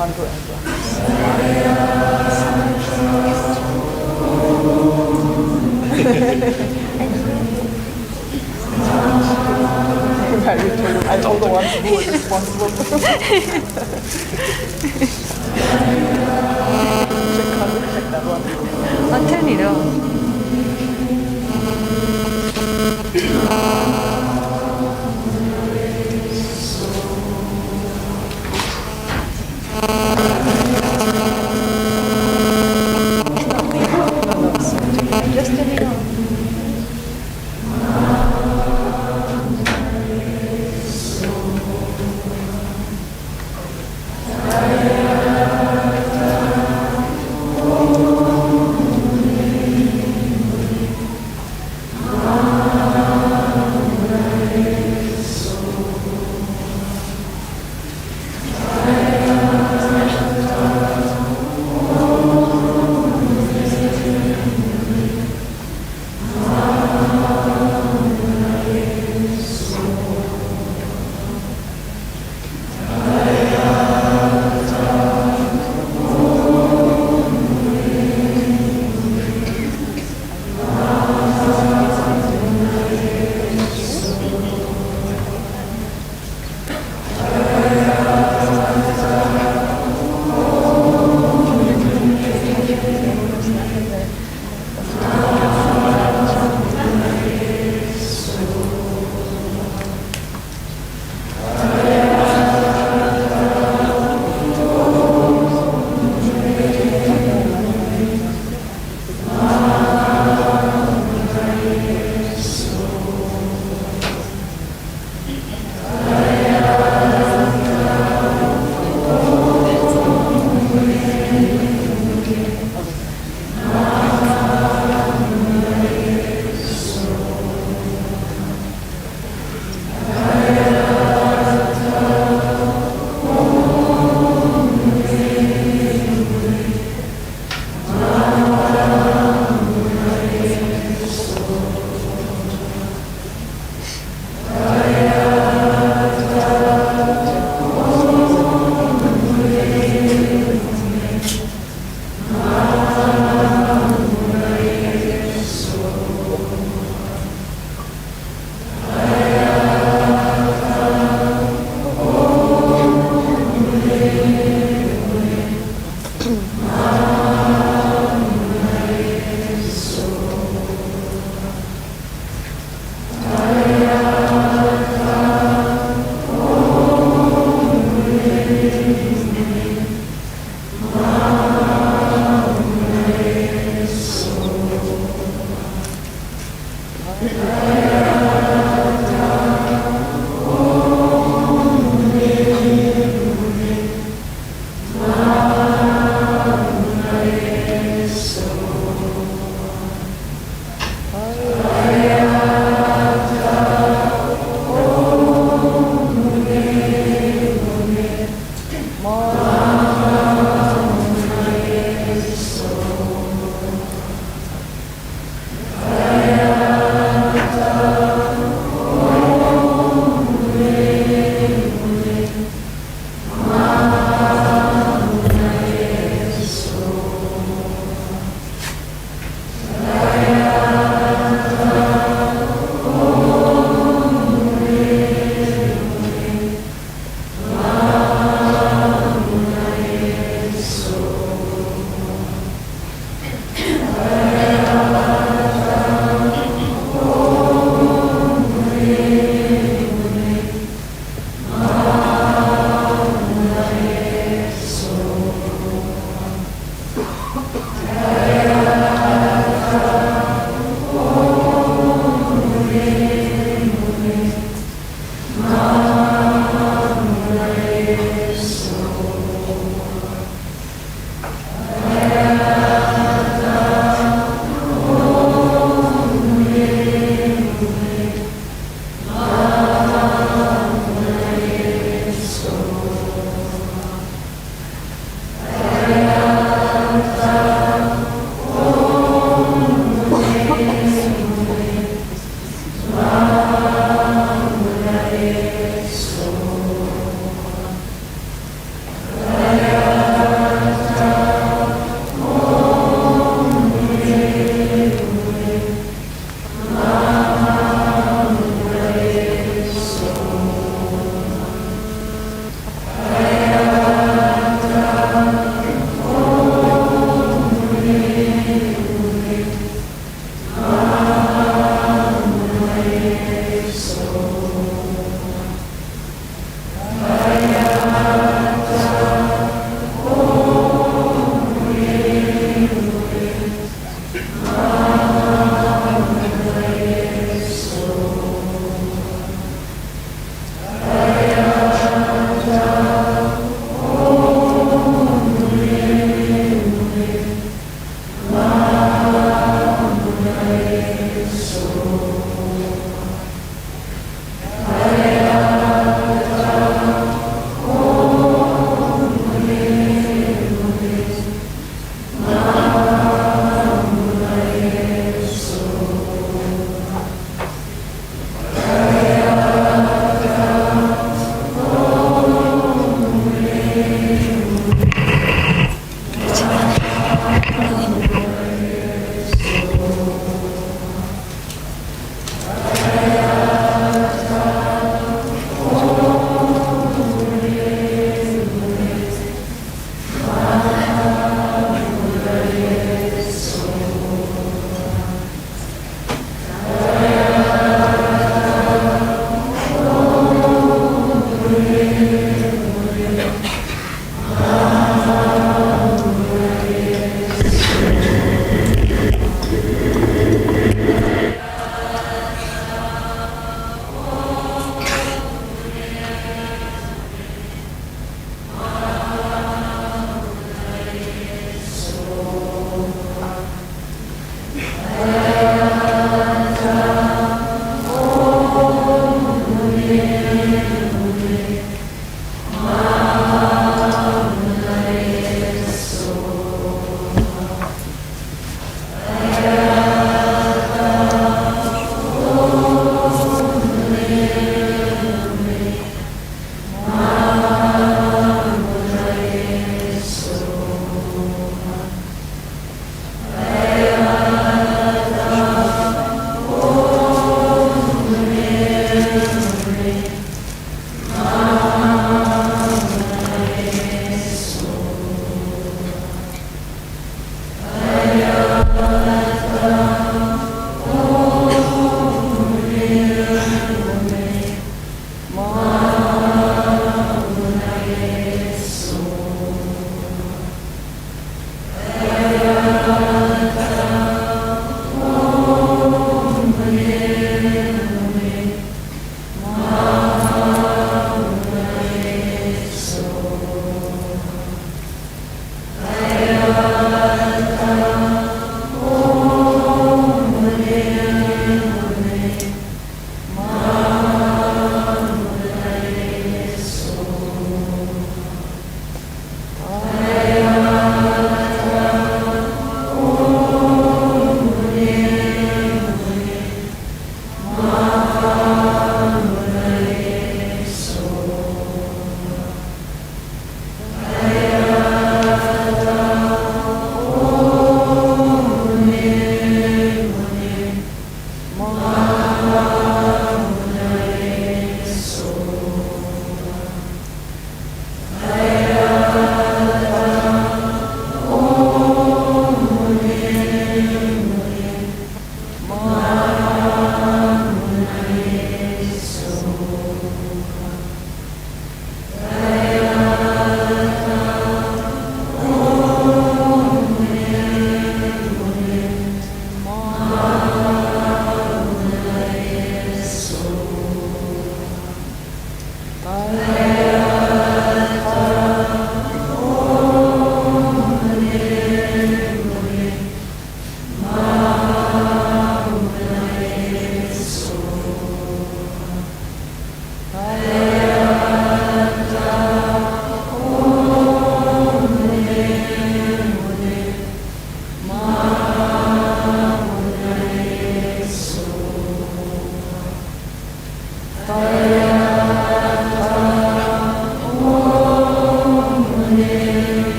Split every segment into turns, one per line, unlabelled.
congruent. I told the ones who were responsible. check that one.
On 10이래요.
Just let me know.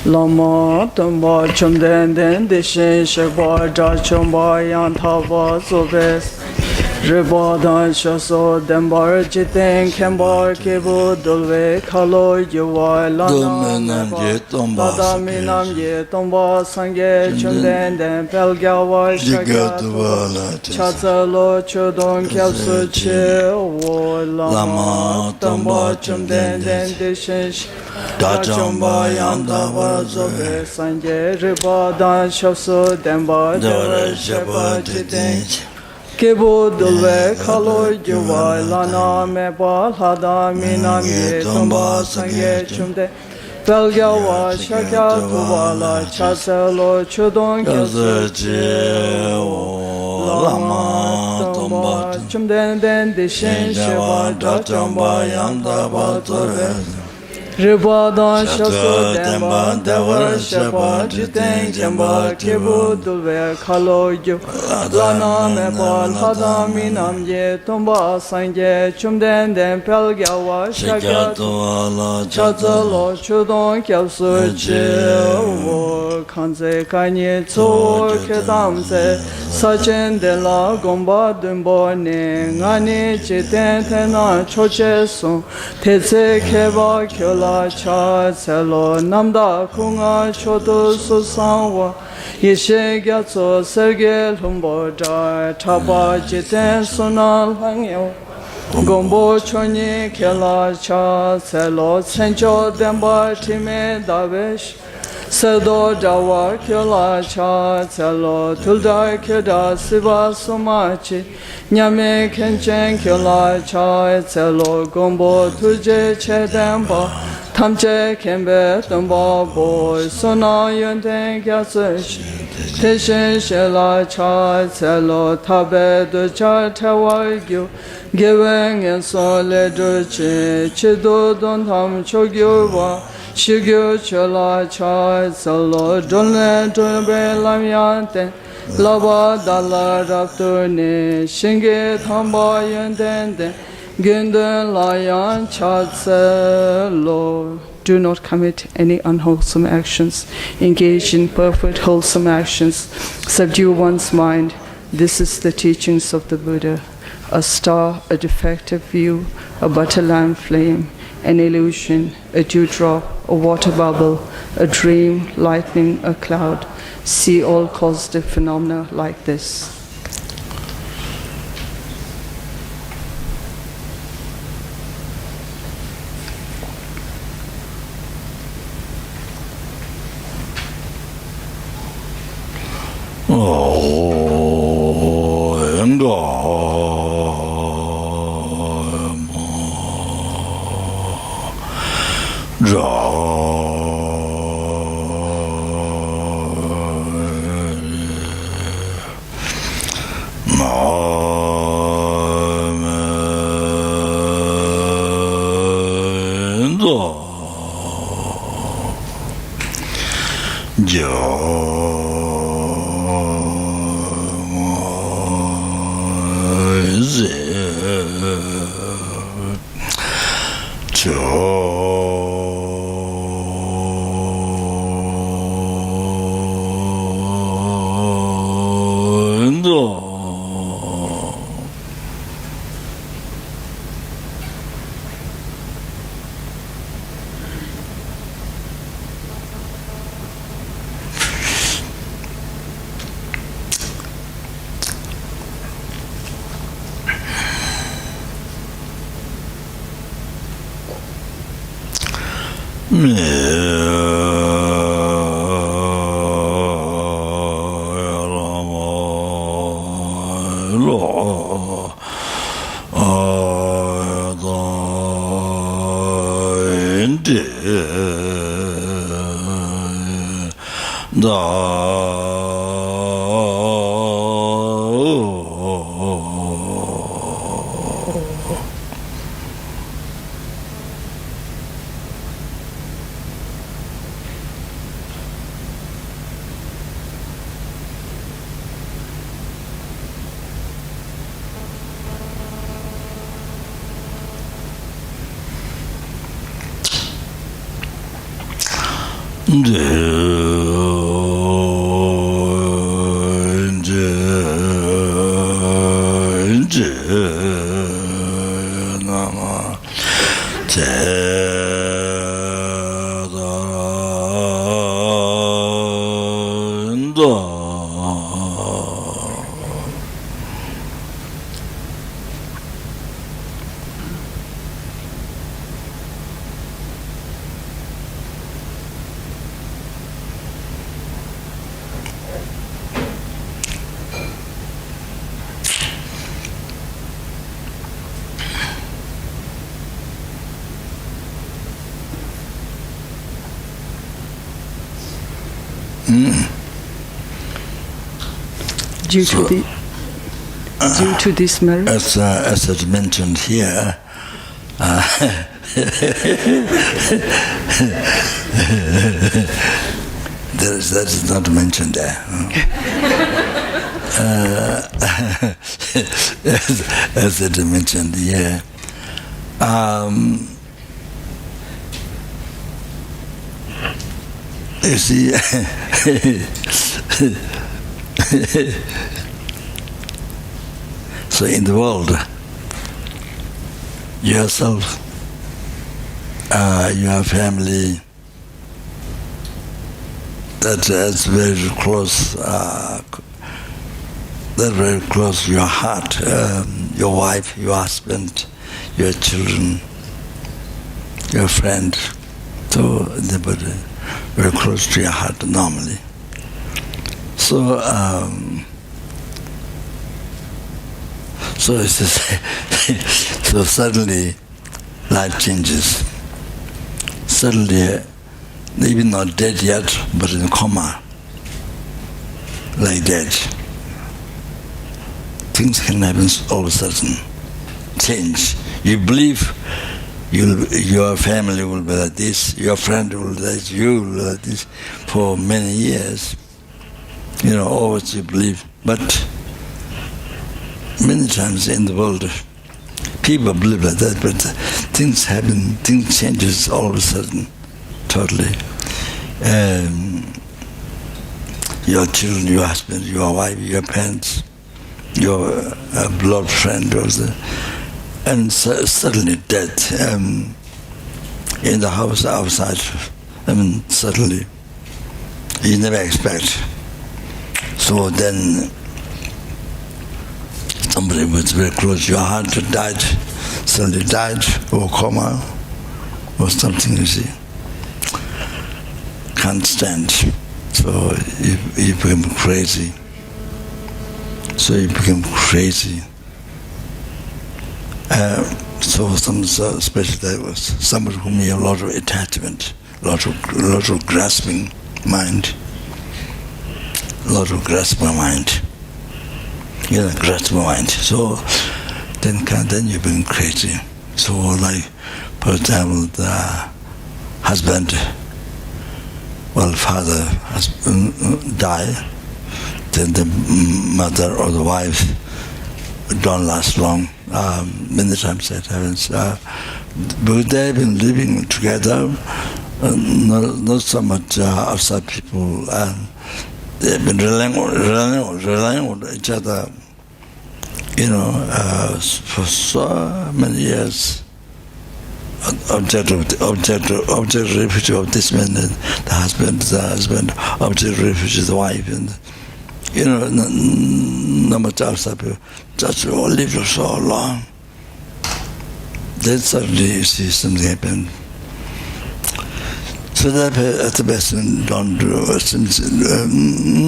Lama Tumba Chumden Den Dishin Sheba Chumba Yan Tava Zobes Ribadan Shaso Dembar Jiten Kembar Kebu Dulve Kalo Yuwa Lana Tadaminam Ye Tumba Sange Chumden Den Pelgawa Shagatuwa Chazalo Chudon Kyapsu Che Lama Tumba Chumden Den Dishin Dachamba Yandava Zobe Sanje Ribadan Shaso Demba Deva Sheba Jiten Kebu Dulve Kalo Yuwa Lana Mebal Hada Minam Ye Tumba Sange Chumde Pelgawa Shakya Tuvala Chaselo Chudon Kyasa Lama Tumba Chumden Den Dishin Sheba Dachamba Yandava Zobe Ribadan Shaso Demba Deva Sheba Jiten Kemba Kebu Dulve Kalo Yu Lana Mebal Hada Minam Ye Tumba Sange Chumden Den Pelgawa Shakya Chazalo Chudon Kyapsu Che Kanze Kanye Tso Kedamse Sachen De La Gomba Dumbo Ne Ngani Jiten Tena Choche Sun Tetse Keba Kyola Cha Selo Namda Kunga Shoto Susangwa Yeshe Gyatso Serge Lumbo Jai Taba Jiten Sunal Hangyo Gombo Chonyi Kela Cha Selo Sencho Demba Time Davesh Sedo Jawa Kela Cha Selo Tulda Keda Siva Sumachi Nyame Kenchen Kela Cha Selo Gombo Tuje Che Demba Tamche Kembe Tumba Boy Sona Yonten Gyatsush Teshin Shela Cha Selo Tabe Du Cha Tewa Gyu Giving and Sole Duchi Chido Don Tam Chogyo Wa Shigyo Chela Cha Selo Donle Dunbe Lamyante Laba Dala Rapturni Shinge Tamba Yonten Gundan Layan Chatselo. Do not commit any unwholesome actions. Engage in perfect wholesome actions. Subdue one's mind. This is the teachings of the Buddha. A star, a defective view, a butter lamp flame, an illusion, a dewdrop, a water bubble, a dream, lightning, a cloud. See all causative phenomena like this. Due to this marriage?
As it's mentioned here, that is not mentioned there. As it mentioned here. You see, so in the world, yourself, your family, that is very close, that very close to your heart, your wife, your husband, your children, your friend, so the body, very close to your heart normally. So, so it's just so suddenly life changes. Suddenly, maybe not dead yet, but in a coma, like dead. Things can happen all of a sudden. Change. You believe your family will be like this, your friend will be like this, you will be like this for many years. You know, always you believe. But many times in the world, people believe like that, but things happen, things changes all of a sudden, totally. Your children, your husband, your wife, your parents, your blood friend also, and suddenly death in the house outside. Suddenly, you never expect. So then, somebody was very close to your heart died, suddenly died, or coma, or something, you see. Can't stand. So you become crazy. So you become crazy. So especially there was somebody whom you have a lot of attachment, a lot of grasping mind. Grasping mind. So then you become crazy. So like, for example, the husband, father die, then the mother or the wife don't last long. Many times that happens. But they've been living together, not so much outside people, and they've been relying on each other, for so many years. Object refuge of this man, the husband, object refuge of the wife, and no much outside people. Just live for so long. Then suddenly you see something happen. So that at the best don't do.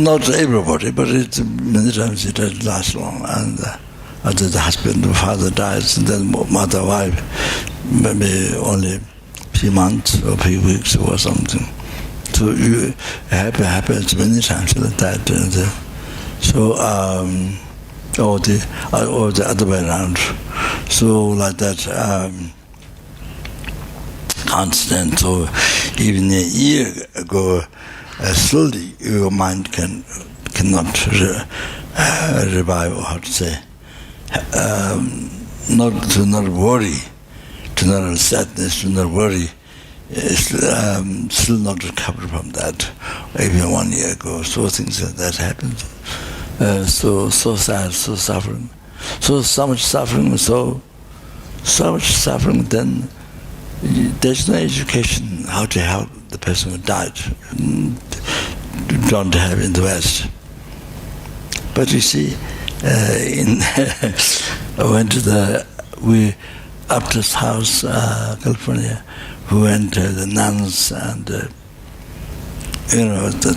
Not everybody, but many times it doesn't last long. And after the husband or father dies, and then mother, wife, maybe only a few months or a few weeks or something. So it happens many times like that. So or the other way around. So like that, constant. So even a year ago, slowly your mind cannot revive, or how to say, not worry, to not have sadness, to not worry. still not recovered from that. Even 1 year ago, so things like that happened. So sad, so suffering. So much suffering, so much suffering, then there's no education how to help the person who died. Don't have in the West. But you see, I went to Apta's house, California. We went to the nuns, and the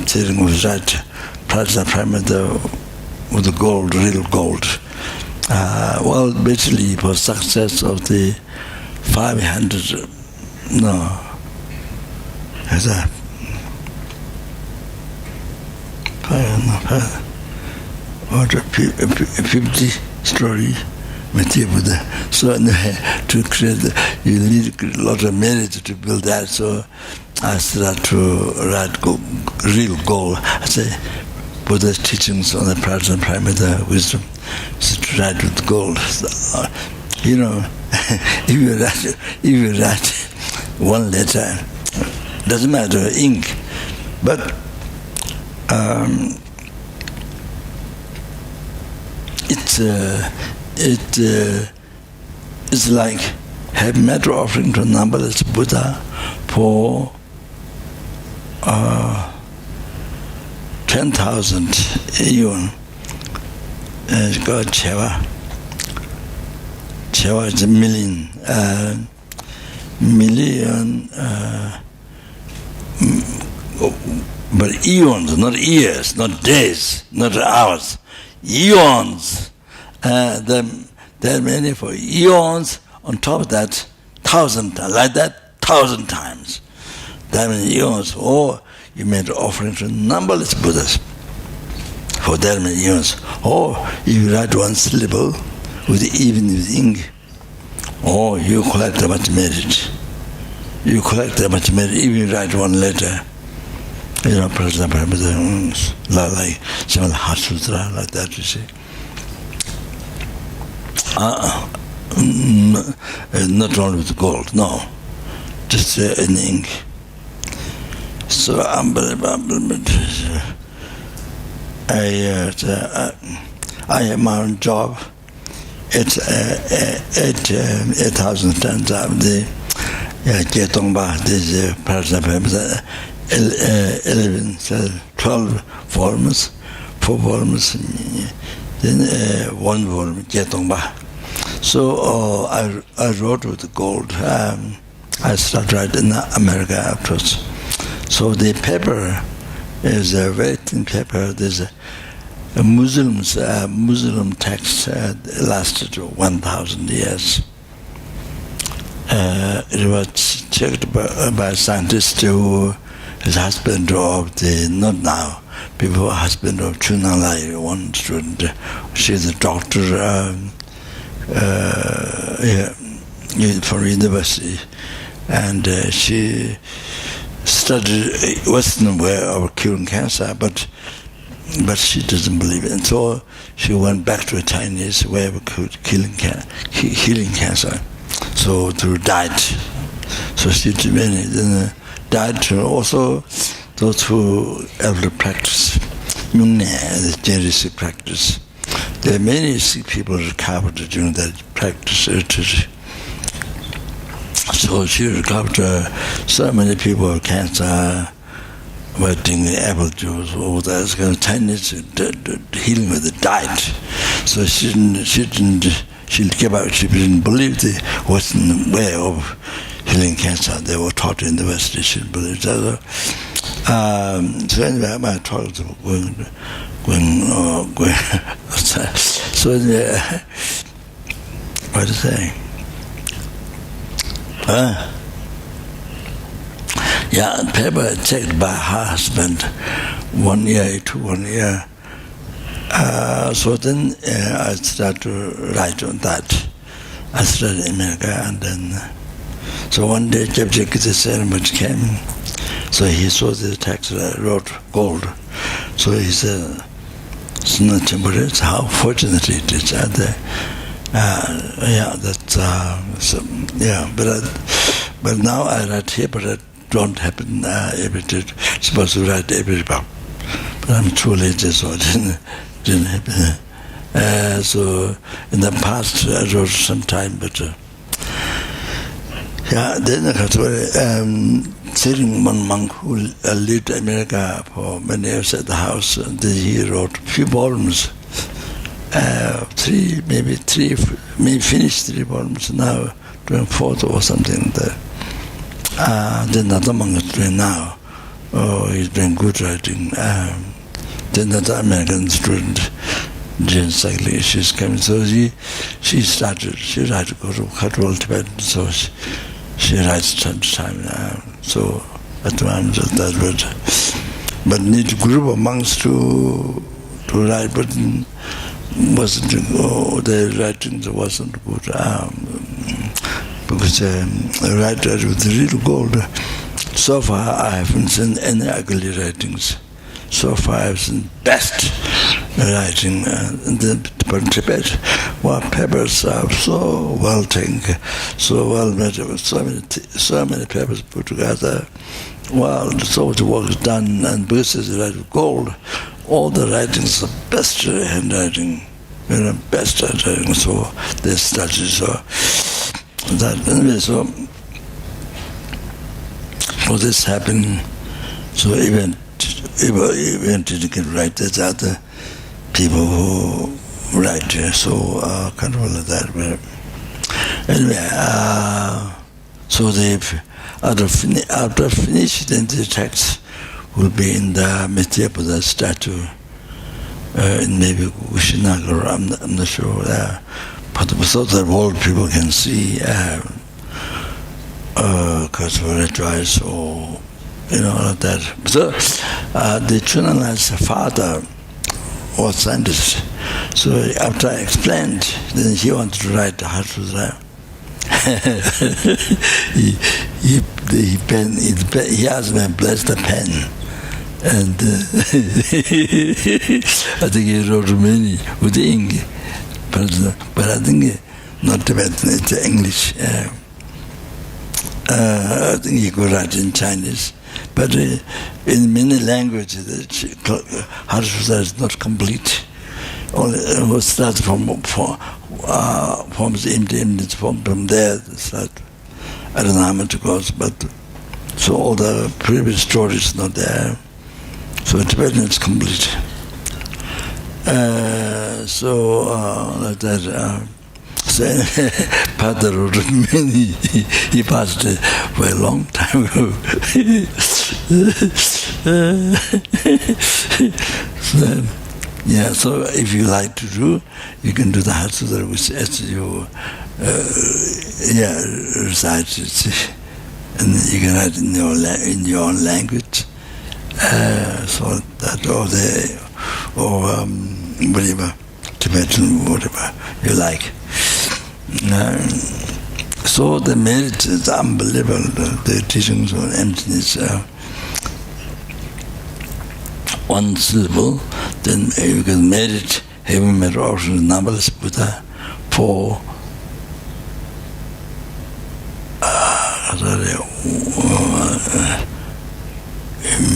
teaching was right. Prime with the gold, real gold. Well, basically, it was success of the 500. No, is that 50 story material. So to create, you need a lot of merit to build that. So I started to write real gold. I say Buddha's teachings on the Prajna Paramita wisdom. So to write with gold. So, if you write one letter, doesn't matter ink, but it's like have matter offering to numberless Buddha for 10,000 yuan. It's called Cheva. Cheva is a million. But eons, not years, not days, not hours. Eons. There are many for eons. On top of that, 1,000 times, like that, 1,000 times. That many eons. Or you made offering to numberless Buddhas for that many eons. Or if you write one syllable even with ink, or you collect that much merit. You collect that much merit if you write one letter. Prajna Paramita, like Srimad Heart Sutra, like that, you see. Not only with gold, no, just in ink. So unbelievable. I have my own job. It's 8,000 times of the Ketongba, this Prajna Paramita, 12 volumes, 4 volumes, then 1 volume, Ketongba. So I wrote with gold. I started writing in America afterwards. So the paper is a very thin paper. There's a Muslim text lasted 1,000 years. It was checked by scientists who his husband of not now, before husband of Chunanlai, one student. She's a doctor from university, and she studied Western way of curing cancer, but she doesn't believe it. And so she went back to a Chinese way of healing cancer. So through diet. So she did many. Then diet also those who elder practice, the generous practice. There are many sick people recovered during that practice. So she recovered so many people with cancer, waiting apple juice, all that kind of Chinese healing with the diet. So she gave up. She didn't believe the Western way of healing cancer. They were taught in the West. She didn't believe that. So anyway, my talk is going. So anyway, what to say? Yeah, paper checked by her husband 1 year to 1 year. So then I started to write on that. I started in America, and then so one day Rinpoche came. So he saw the text I wrote gold. So he said, "It's not Rinpoche, how fortunate it is." And Yeah, that's so, yeah. But now I write here, but I don't happen able to supposed to write every book. But I'm too lazy, so it didn't happen. So in the past I wrote some time, but yeah. Then I got sitting one monk who lived in America for many years at the house, and he wrote a few volumes. Maybe finished 3 volumes now, doing 4th or something. Then another monk is doing now. Oh, he's doing good writing. Then another American student, Jane Cycling, she's coming. So she started to go to cultural Tibet, so she writes time now. So at the moment that would, but need a group of monks to write, but wasn't the writing wasn't good because writer with real gold. So far I haven't seen any ugly writings. So far I've seen best writing in the Tibet. Well, papers are so well taken, so well made, so many papers put together. Well, so much work is done, and because it's write gold, all the writings are best handwriting, best handwriting. So they study so that anyway. So all this happened. So even didn't get right. There's other people who write, so kind of like that. But anyway, so they've after finished, then the text will be in the Mithya Buddha statue in maybe Kushinagar, I'm not sure. But so that all people can see, because we're advice or like that. So the Chunan's father was scientist. So after I explained, then he wanted to write the Hatsutra. he asked me to bless the pen, and I think he wrote many with the ink, but I think not Tibetan, it's English. I think he could write in Chinese, but in many languages, Hatsutra is not complete. Only starts from emptiness from there. I don't know how much it goes, but so all the previous stories not there. So Tibetan is complete. Like that. So Father wrote many. He passed for a long time ago. So, yeah, so if you like to do, you can do the Hatsutra, which as you recite it, and you can write in your own language. So that or whatever, Tibetan, whatever you like. So the merit is unbelievable. The teachings on emptiness. One syllable, then you can merit having met also numberless Buddha for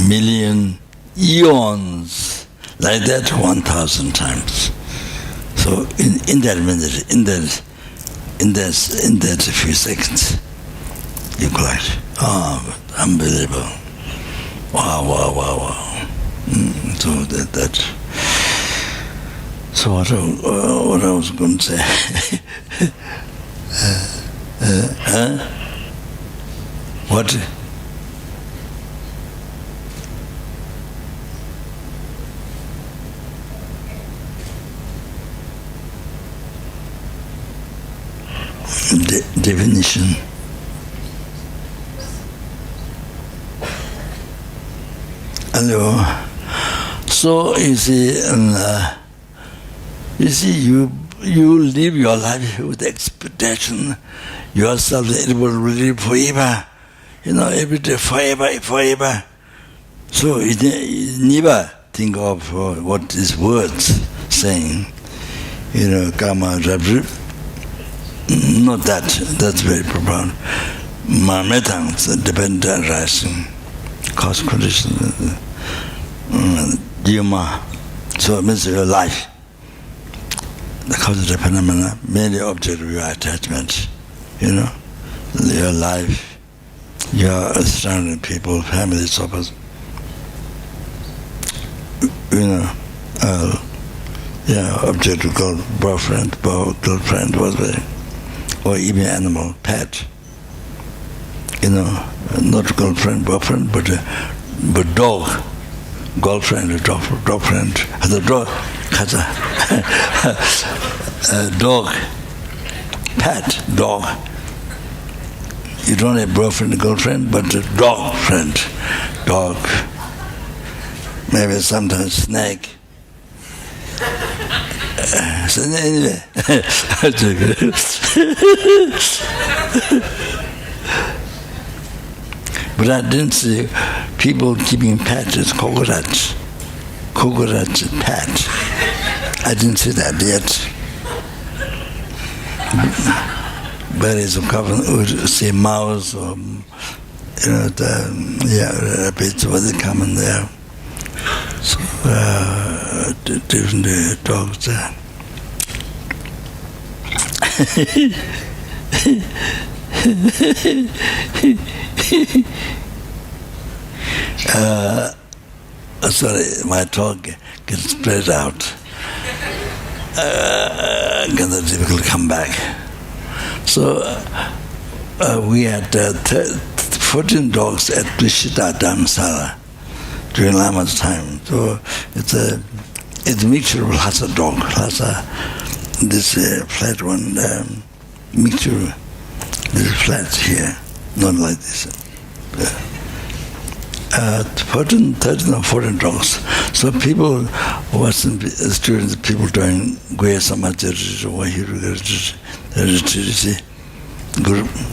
million eons, like that 1,000 times. So in that minute, in that few seconds, you collect. Unbelievable! Wow! So that. So what I was going to say? What? Definition. Hello. So you see, you live your life with expectation yourself that it will live forever. Every day, forever. So you never think of what these words saying. Karma, Not that. That's very profound. Marmetang, dependent arising, cause condition, Yuma. So it means your life. The cause of the phenomena, mainly object of your attachment. You know, your life, your surrounding people, family, suppers. You know, object to call boyfriend, girlfriend, whatever, or even animal, pet. You know, not girlfriend, boyfriend, but dog, girlfriend, dog friend. The dog, dog, pet, dog. You don't have boyfriend, girlfriend, but a dog friend, dog. Maybe sometimes snake. So anyway, but I didn't see people keeping pets as coconuts pet. I didn't see that yet. But it's a couple would say mouse or rabbits, what they come in there. So different dogs there. Sorry, my talk gets spread out. Again, the difficult come back. So we had 14 dogs at Prishita Dharamsala during Lama's time. So it's a mixture of lots of dogs, lots of this flat one mixture. This flat here, not like this. 13 or 14 dogs. So people, students, people doing Guya Samajari, Wahiru,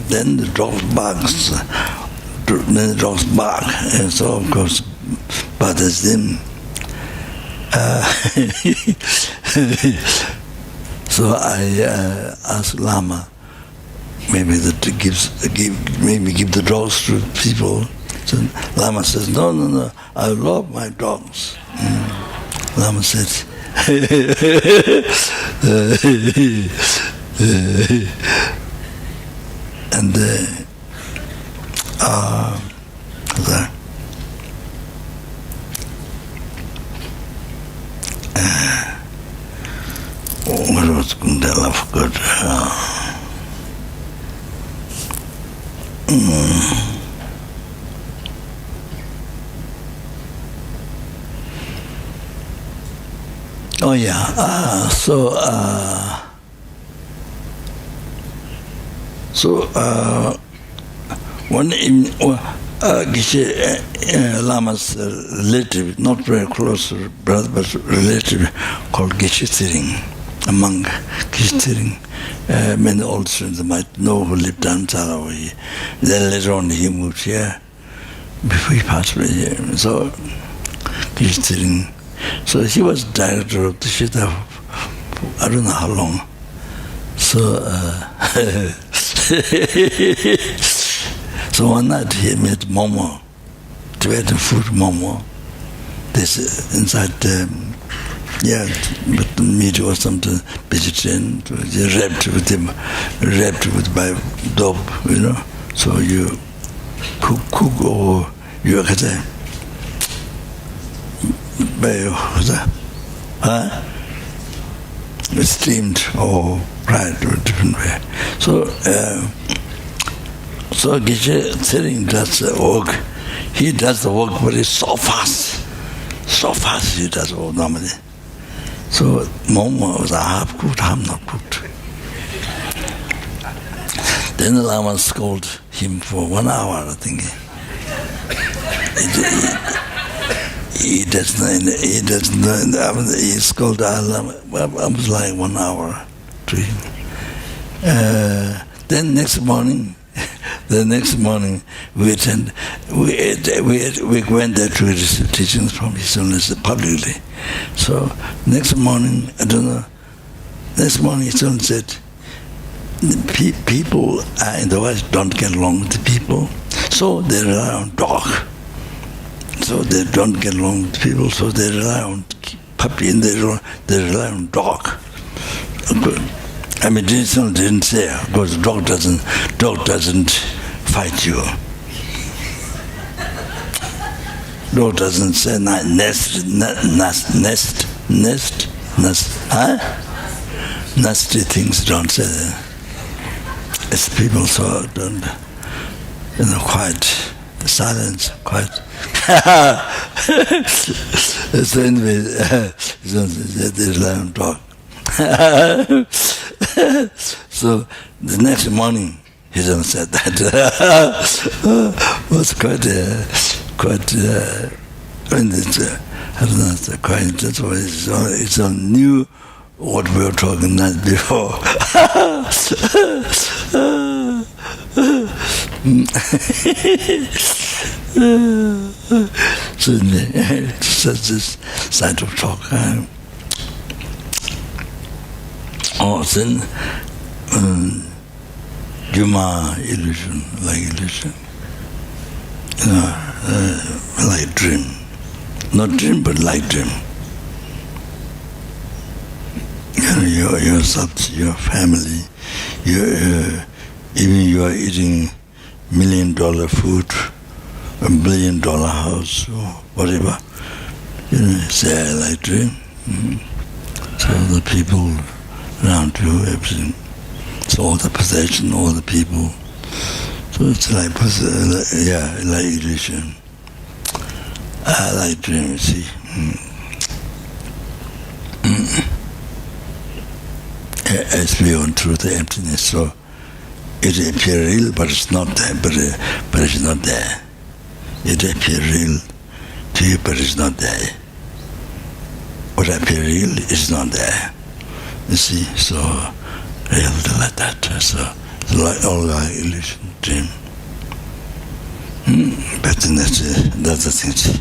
then the dogs barks, then the dogs bark, and so of course bothers them. So I asked Lama, maybe give the dogs to people. So Lama says, no, I love my dogs. Lama says, and what was Gundala for good? Oh yeah. One evening, Geshe Lama's relative, not very close brother, but relative, called Geshe Thiring, a monk, Geshe Thiring. Many old students might know who lived down Saraway. Then later on he moved here before he passed away here. So Geshe Thiring. So he was director of the Shita for I don't know how long. So so one night he made momo, Tibetan food momo. This inside with meat or something, vegetarian, wrapped with by dope, you know. So you cook or you steamed or fried or different way. So Geshe Thiring does the work. He does the work, but it's so fast he does the work normally. So momo was half cooked, half not cooked. Then the Lama scolded him for 1 hour, I think. He scolded Lama. Well, I was like 1 hour to him. Then next morning, we went there to receive teachings from His Holiness publicly. So next morning, His Holiness said, people in the West don't get along with the people, so they rely on dog. So they don't get along with people, so they rely on puppy, and they rely on dog. I mean, didn't say, because dog doesn't fight you. Dog doesn't say nest, huh? Nasty things don't say that. It's people so don't, quiet, silence, quiet. So anyway, they rely on dog. So the next morning, he don't say that. Was quite, when it's, I don't know, it's quite, that's why it's a new what we were talking about before. So it's this side of talk. Then Juma illusion, like illusion. Like dream. Not dream, but like dream. Yourself, your family, even you are eating $1 million food, $1 billion house, or whatever. Say I like dream. So the people around you, everything. So all the possession, all the people. So it's like, like illusion. I like dream, you see. As we went through the emptiness, so it appears real, but it's not there. But it's not there. It appears real to you, but it's not there. What appears real is not there. You see, so real like that. So it's like all like illusion, dream. But then that's the things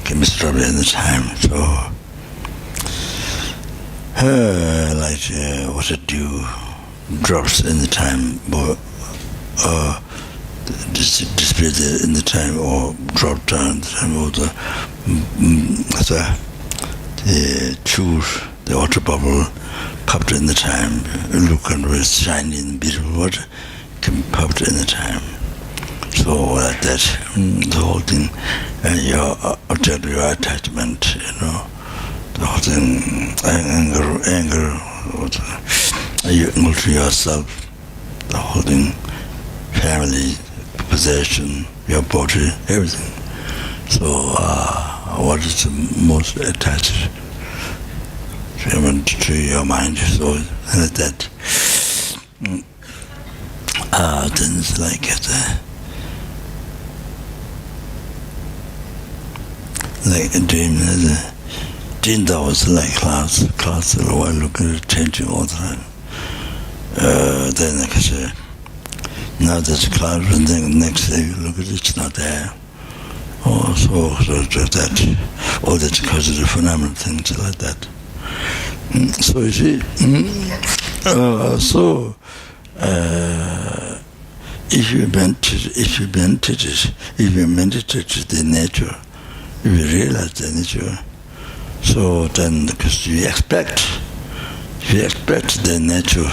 can be trouble in the time. So. Like water dew drops in the time, or disappear in the time, or drop down the time, or the choose the water bubble popped in the time. Look and it's shiny and beautiful water can be popped in the time. So like that, the whole thing, your object, your attachment, the whole thing, anger, you anger to yourself, the whole thing, family, possession, your body, everything. So what is the most attached to your mind? So like that. Then it's like a dream. Dream that was like clouds while looking at changing all the time. Then like I say, now there's a cloud, and then the next day you look at it, it's not there. So that, all that's because of the phenomenal things like that. So you see, if you meditate the nature, if you realize the nature, so then, because you expect the nature,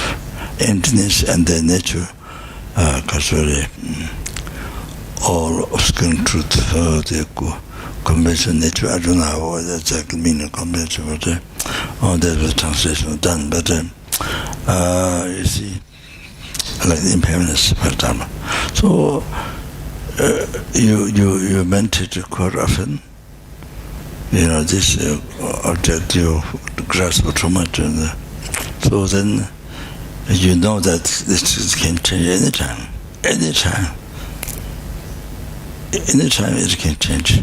emptiness and the nature, because all obscure truth, the conventional nature, I don't know what exactly meaning convention, but that was translation done, but you see, like the impermanence, for example. So you meditate quite often. This object you grasp too much, and so then you know that this can change anytime it can change.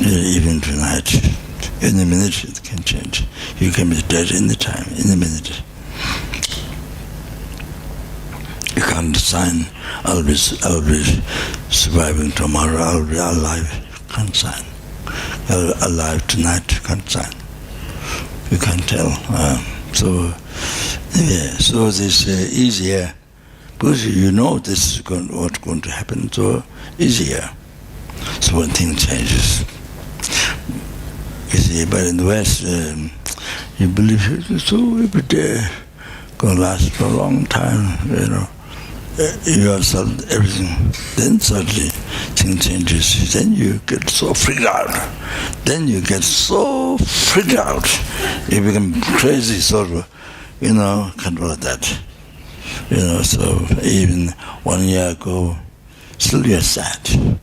Even tonight, in a minute it can change. You can be dead in a minute. You can't sign, I'll be surviving tomorrow, I'll be alive. You can't sign. Alive tonight, you can't sign. You can't tell. So Yeah, so this easier, because you know this is what's going to happen, so easier. So when things changes, you see, but in the West, you believe it, so every day going to last for a long time, you know. You have solved everything. Then suddenly things changes. Then you get so freaked out. You become crazy, sort of, you know, kind of like that. You know, so even 1 year ago, still you're sad. You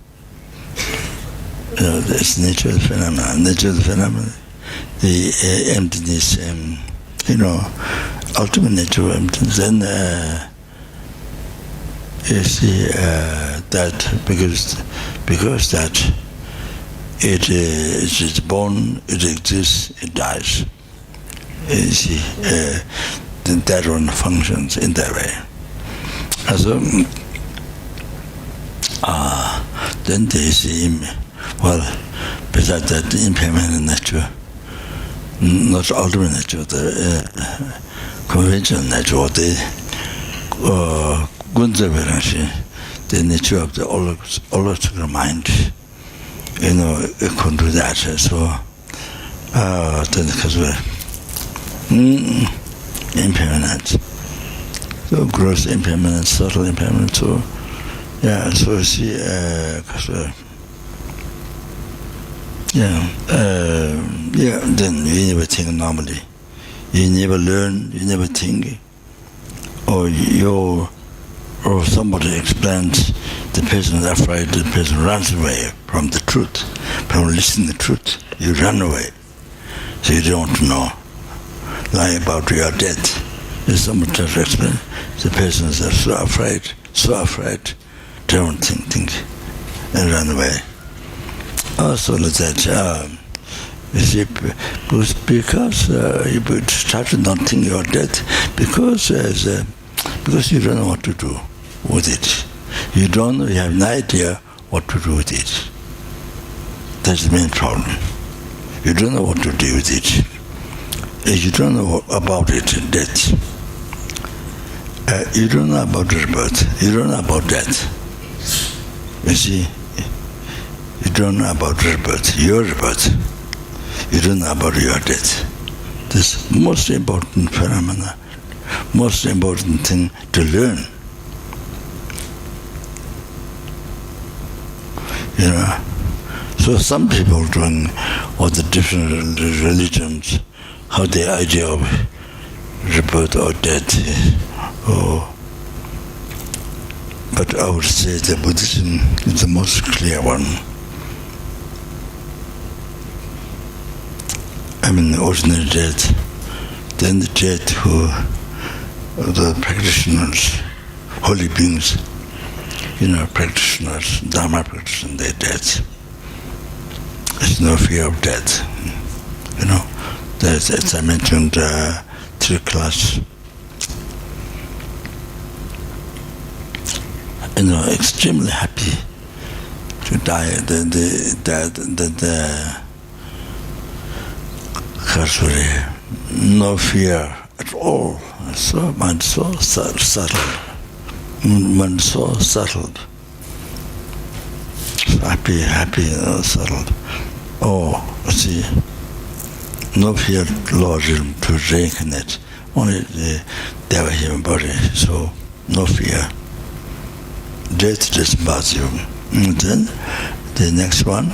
know, that's nature of the phenomenon. Nature of the phenomenon, the emptiness, you know, ultimate nature of emptiness. Then you see that because that it is born, it exists, it dies. You see, that one functions in that way. And so, then they see, well, besides that, the impermanent nature, not ultimate nature, the conventional nature, the nature of the hological mind, you know, it can do that. So, then because impermanence, so gross impermanence, subtle impermanence. So, yeah. So see, then you never think normally. You never learn. You never think. Or somebody explains, the person is afraid, the person runs away from the truth, from listening to the truth. You run away, so you don't know. Like about your death. If somebody tries to explain, the person is so afraid, don't think, and run away. Also like that, you see, because you start to not think your death, because you don't know what to do with it. You have no idea what to do with it. That's the main problem. You don't know what to do with it. You don't know about it, death. You don't know about rebirth. You don't know about death. You see, you don't know about rebirth, your rebirth. You don't know about your death. This is the most important phenomena, most important thing to learn. You know, so some people doing all the different religions, how the idea of rebirth or death, but I would say the Buddhism is the most clear one. I mean, the ordinary death, then the death who the practitioners, holy beings, you know, practitioners, Dharma practitioners, their death. There's no fear of death. You know, there's, as I mentioned, 3 class. You know, extremely happy to die. No fear at all. So mind so settled. Mind so settled. Happy, settled. Oh, see, no fear lordship to reincarnate. Only the devil human body. So no fear. Death doesn't bother you. And then the next one.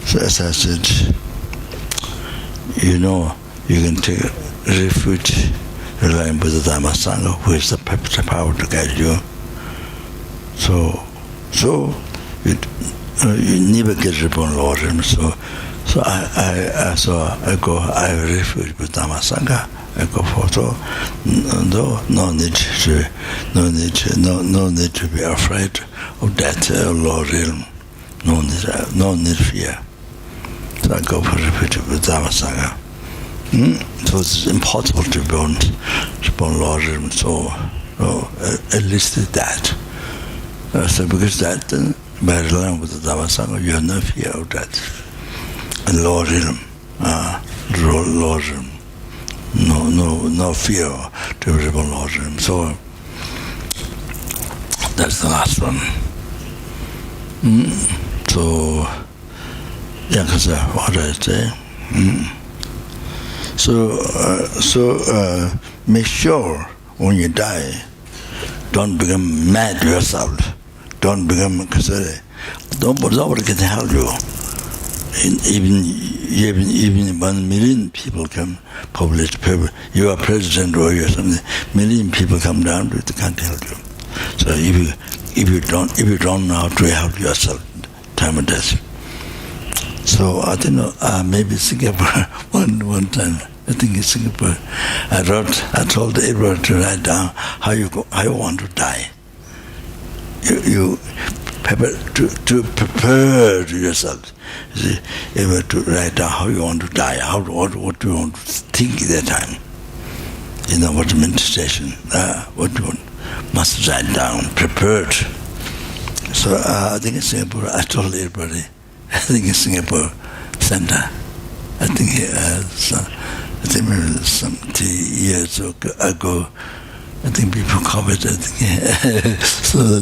So as I said, you know, you can take refuge, relying on Buddha Dharma Sangha, who is the power to guide you. So you never get reborn lordship. So I have refuge with Dharma Sangha. I go for so no need to be afraid of death or lordship. No need fear. So I go for refuge with Dharma Sangha. So it's impossible to be born lordship. So at least that. So because that, then, by relying with the Dharma Sangha, you have no fear of that. And lordship, no fear to rebel Lord. So that's the last one. So, yeah, because what I say. So make sure when you die, don't become mad yourself. Don't become nobody can help you. Even 1 million people come, published people, you are president or you are something, million people come down, but they can't help you. So if you don't know how to help yourself, time of death. So I don't know, maybe Singapore one time. I think in Singapore, I told everyone to write down how you want to die. You prepare yourself. You see, you have to write down how you want to die, what you want to think at that time. You know, what meditation, what you must write down, prepared. So I think in Singapore, I told everybody, I think in Singapore Center, I think maybe some 3 years ago, I think people covered it. So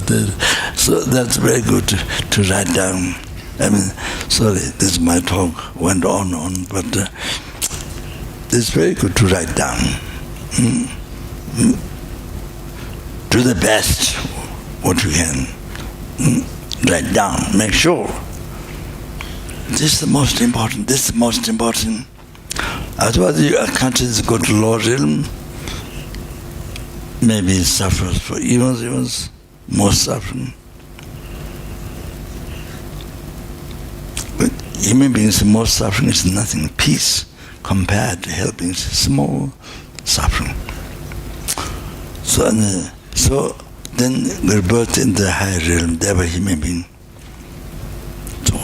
that's very good to write down. I mean, sorry, this my talk went on, but it's very good to write down. Do the best what you can. Write down. Make sure. This is the most important. Otherwise, your conscience go to lower realm. Maybe it suffers for eons, more suffering. But human beings, more suffering is nothing. Peace compared to helping is small suffering. So then rebirth in the higher realm, they were human being. So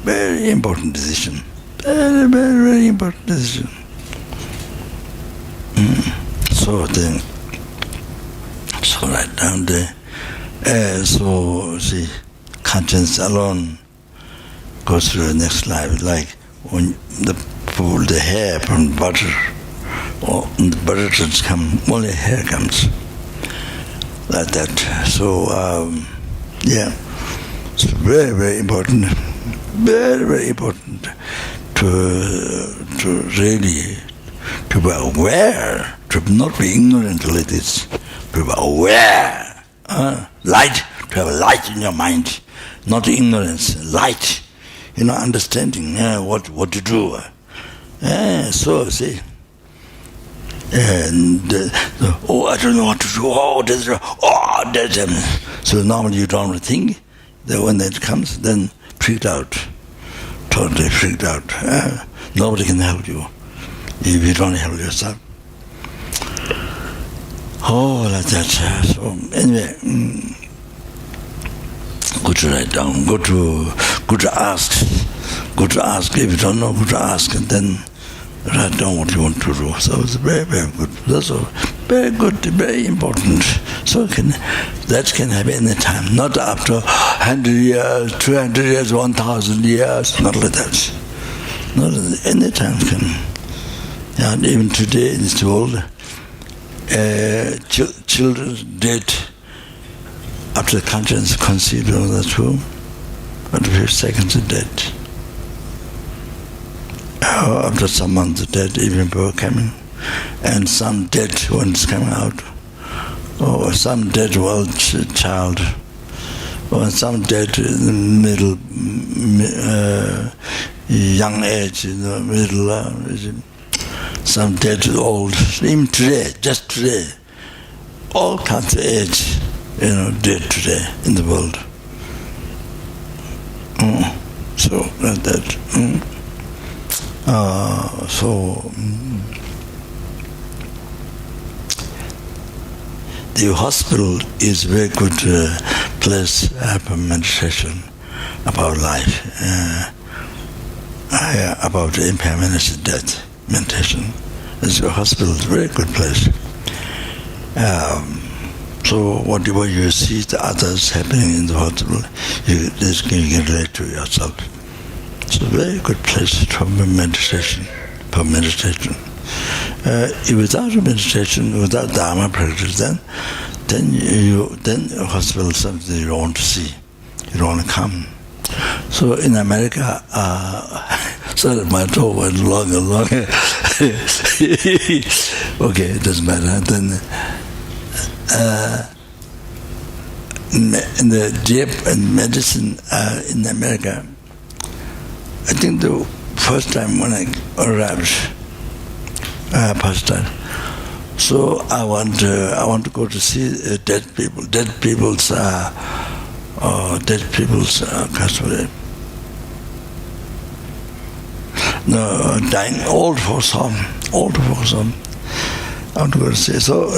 very important decision. Very, very, very important decision. So then, right down there, so see, conscience alone goes through the next life, like when the hair from butter, or the butter doesn't come, only hair comes, like that. So, yeah, it's very, very important, very, very important to really to be aware, to not be ignorant like this, to be aware, light, to have light in your mind, not ignorance, light, understanding what to do. So see, and I don't know what to do. That's so normally you don't think that when that comes, then freaked out. Totally freaked out. Nobody can help you if you don't help yourself. Like that. So anyway, good to write down. Good to ask. Good to ask. If you don't know, good to ask, and then write down what you want to do. So it's very, very good. That's all. Very good. Very important. So that can happen any time. Not after 100 years, 200 years, 1,000 years. Not like that. Not any time can. And even today in this world, children dead after the conscience conceived in the womb, but a few seconds are dead. After some months dead, even before coming, and some dead when it's coming out, or some dead while child, or some dead in the middle, young age, in the middle. Some dead old, even today, just today, all kinds of age, dead today in the world. So like that. The hospital is a very good place for meditation about life, about impermanence and death. Meditation. It's a hospital, it's a very good place. So what you see the others happening in the hospital, you can relate to yourself. It's a very good place for meditation. Without administration, without Dharma practice, then hospital something you don't want to see, you don't want to come. So in America, sorry, my talk went longer. Okay, it doesn't matter. Then in the in medicine in America, I think the first time when I arrived, so I want to go to see dead people's custody. No, dying, old folks home. I want to go to see. So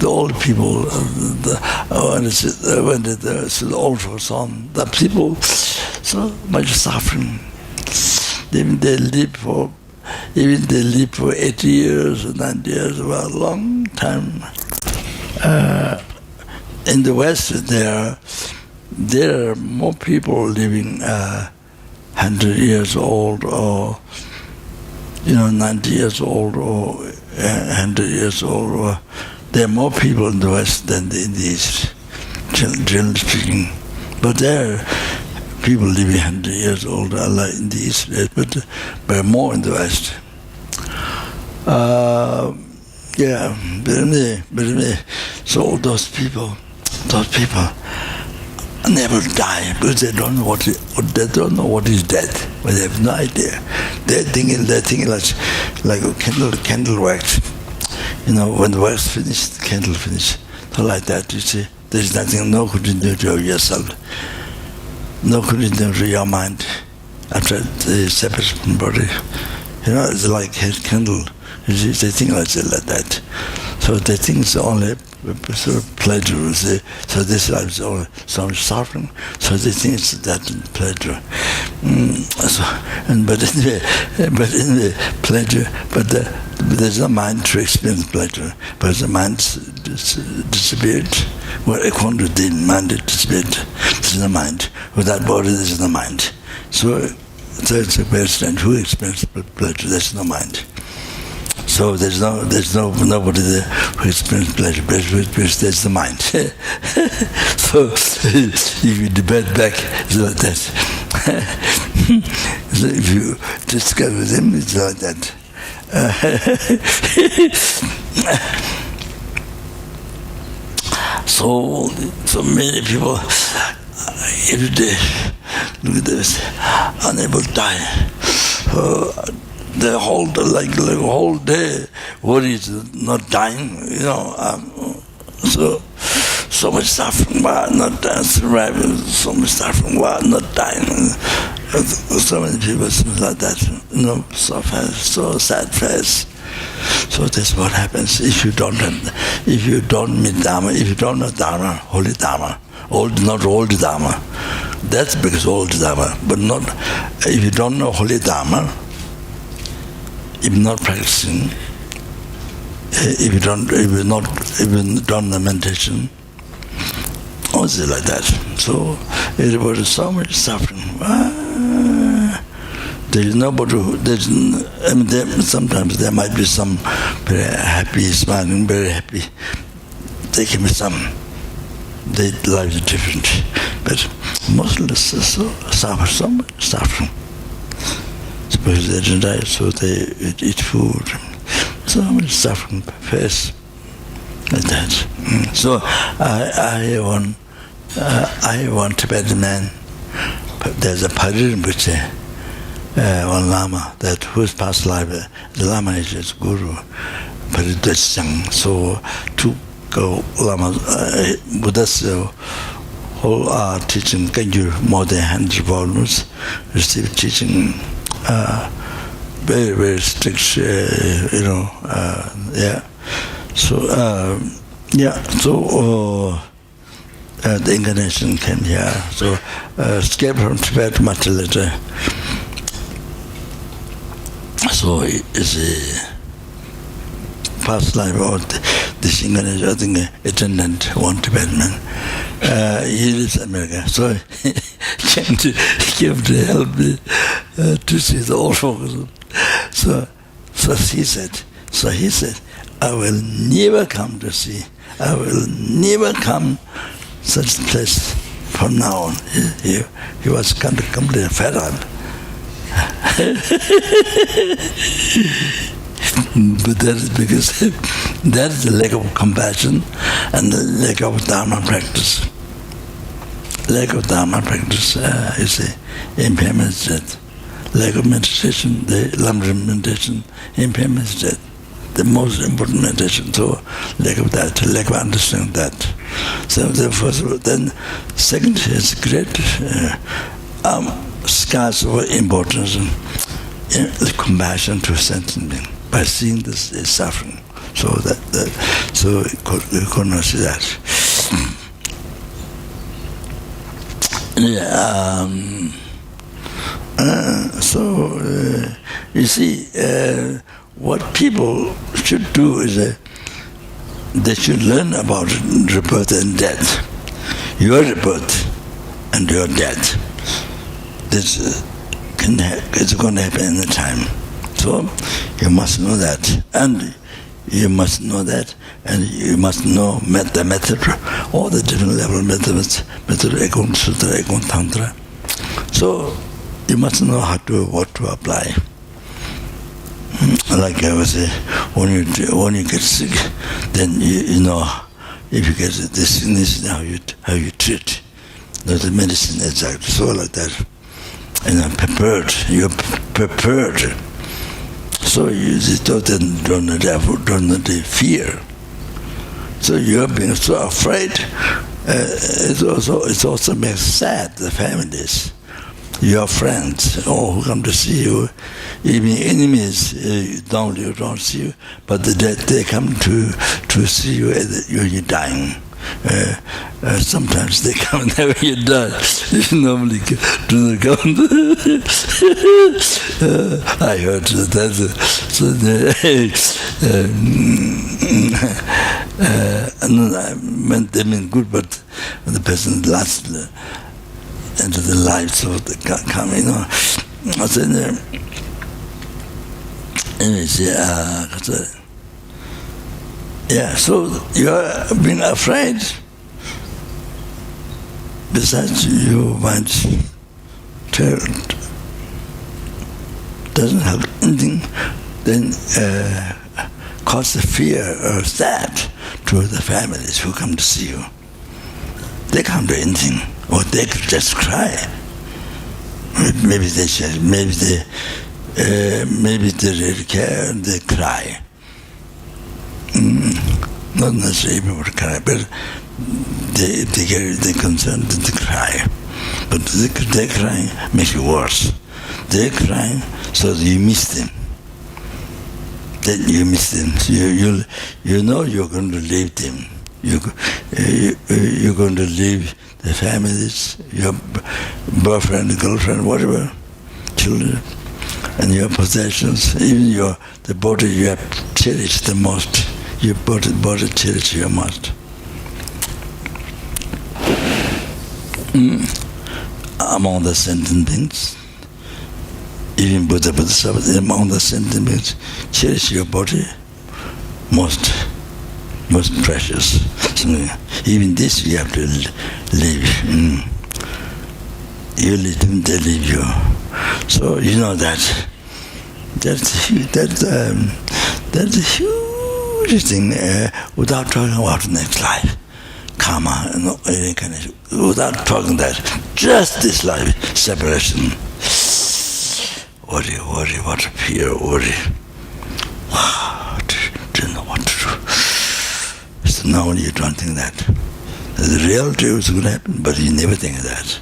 the old people, when the old folks home, the people so much suffering. Even they live for 80 years, 90 years, well, a long time. In the West, there are more people living 100 years old, or 90 years old, or 100 years old. Or there are more people in the West than in the East, generally speaking. But there are people living 100 years old, like in the East, but more in the West. So those people never die because they don't know what is death. But they have no idea. They're thinking like a candle wax. When the wax finished, the candle finished. So like that, you see, there's nothing, no continuity of yourself, no continuity of your mind after the separate from body. It's like a candle. They think like that. So they think it's only sort of pleasure. So this life is only so much suffering. So they think it's that pleasure. But anyway, pleasure. But there's no mind to experience pleasure. But the mind disappeared. Well, according to the mind, it disappeared. There's no mind. Without body, there's no mind. So it's a question: who experiences pleasure? There's no mind. So there's nobody there who experiences pleasure, there's the mind. So if you debate back, it's like that. So if you discuss with him, it's like that. So many people every day look at this, unable to die. The whole day worries not dying, so much suffering while not surviving, so much suffering while not dying. So many people like that, so fast, so sad face. So that's what happens if you don't meet Dharma, if you don't know Dharma, holy Dharma, not old Dharma. That's because old Dharma, but not if you don't know holy Dharma. If not practicing, if you don't the meditation, also like that. So everybody is so much suffering. There is nobody sometimes there might be some very happy, smiling, very happy. There can be some. Their lives are different, but mostly suffer so much suffering. Because they don't die, so they eat food. So much suffering face like that. So I want Tibetan man. There's a Rinpoche, one Lama, that whose past life, the Lama is his guru, Purification. So took Lama Buddha's whole teaching, more than 100 volumes, received teaching. Very, very strict, So, the incarnation came here. So, escaped from Tibet much later. So, it's a past life of this incarnation, I think, attendant, one Tibetan man. He lives in America, so he came to help me to see the old folks. So So he said, I will never come to see. I will never come such place from now on. He was completely fed up. But that is because that is the lack of compassion and the lack of Dharma practice. Lack of Dharma practice is impermanence death. Lack of meditation, the Lama meditation, impermanence death. The most important meditation, so lack of that, lack of understanding that. So the first, then second is great scarce of importance the compassion to sentient being by seeing this is suffering. So so you could not see that. You see, what people should do is they should learn about rebirth and death. Your rebirth and your death. This it's going to happen any time. So you must know that, and you must know that, and you must know the method, all the different level methods, method Ekon Sutra, Ekon Tantra. So you must know what to apply. Like I was saying, when you get sick, then you know if you get the sickness, how you treat. There's the medicine exactly. So like that, you're prepared. So you don't the fear. So you're being so afraid. It also makes sad the families. Your friends, who come to see you, even enemies, you don't see you, but they come to see you when you're dying. Sometimes they come when you die. You normally do not come. I heard that. They mean good, but the person last into the lives of the come, So you are being afraid. Besides, you might doesn't help anything, then cause the fear or sad to the families who come to see you. They can't do anything, or they could just cry. Maybe they really care and they cry. Not necessarily people cry, but they're concerned that they cry. But their crying makes it worse. They're crying so that you miss them. Then you miss them. So you know you're going to leave them. You're going to leave the families, your boyfriend, girlfriend, whatever, children, and your possessions, even the body you have cherished the most. Your body cherished you most. Among the sentient beings, even Buddha, among the sentient beings, cherish your body most precious. Even this you have to live. You live them, they leave you. So you know that's a huge thing without talking about next life. Karma, reincarnation. Without talking that, just this life, separation. Worry, what fear, worry. Don't know what to do. So now you don't think that. The reality is going to happen, but you never think of that.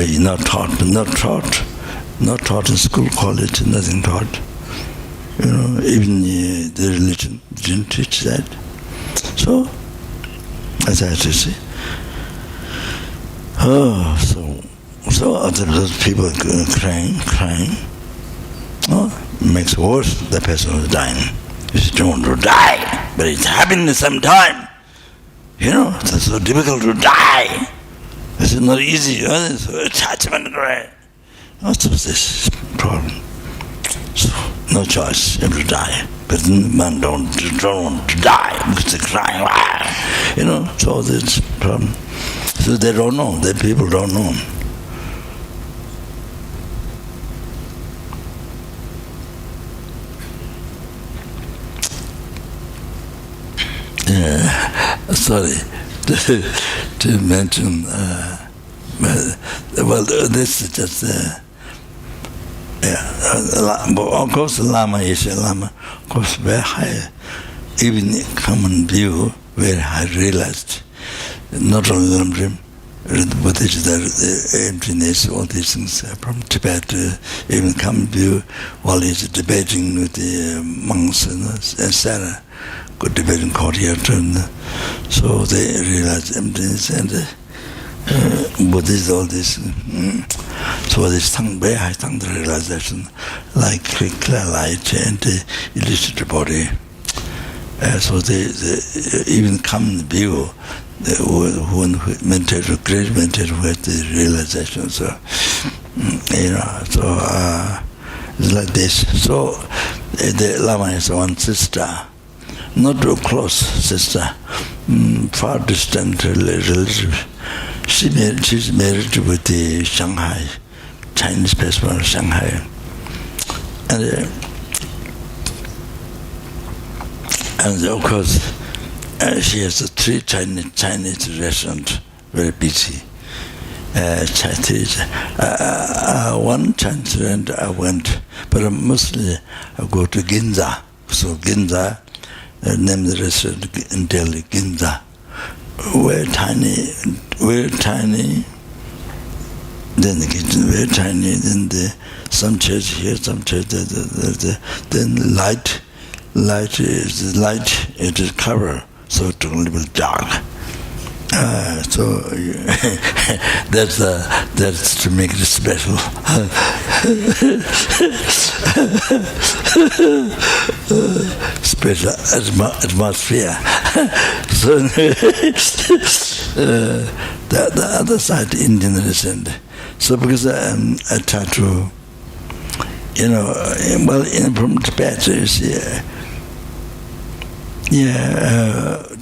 You're not taught in school, college, nothing taught. Even the religion didn't teach that. So, as I have to say, so those people crying, makes worse the person who's dying. You don't want to die, but it's happening sometime. It's so difficult to die. It's not easy. It's attachment, right? What's this problem? So no choice, you have to die. But man don't want to die because they're crying, you know. So that's problem. So they don't know. The people don't know. Sorry to mention. Well, this is just. Of course, the Lama is a Lama. Of course, very high, even common view, very high realized. Not only Lamrim, but it's the emptiness, all these things from Tibet, even common view, while he's debating with the monks and Sarah, good debating courtyard. So they realize emptiness and Buddhist, all this. So this very high tongue realization, like clear light and illustrated body. So they even common view, who meditate, great meditate with the realization. So you know, so it's like this. So the Lama has one sister, not too close sister, far distant relative. She's married with the Shanghai, Chinese person of Shanghai. And of course, she has 3 Chinese restaurants, very busy. One Chinese restaurant I went, but mostly I go to Ginza. So Ginza, name the restaurant in Delhi, Ginza. Very tiny, then the kitchen very tiny, then some church here, some church there, then light, it is cover, so it's a little dark. So that's to make it special. Special atmosphere. So the other side, Indian descent. So because I try to, from Tibet,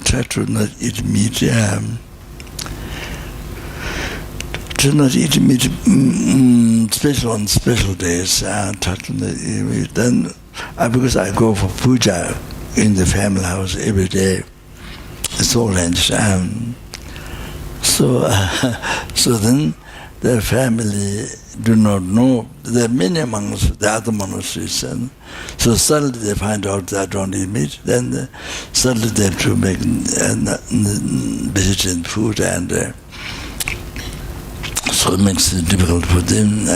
try to not eat meat. To not eat meat, special on special days. Try to not eat meat. Then, because I go for puja in the family house every day, it's all lunch. So then the family do not know. There are many monks, the other monasteries, and so suddenly they find out that I don't eat meat. Then suddenly they have to make vegetarian food, and so it makes it difficult for them.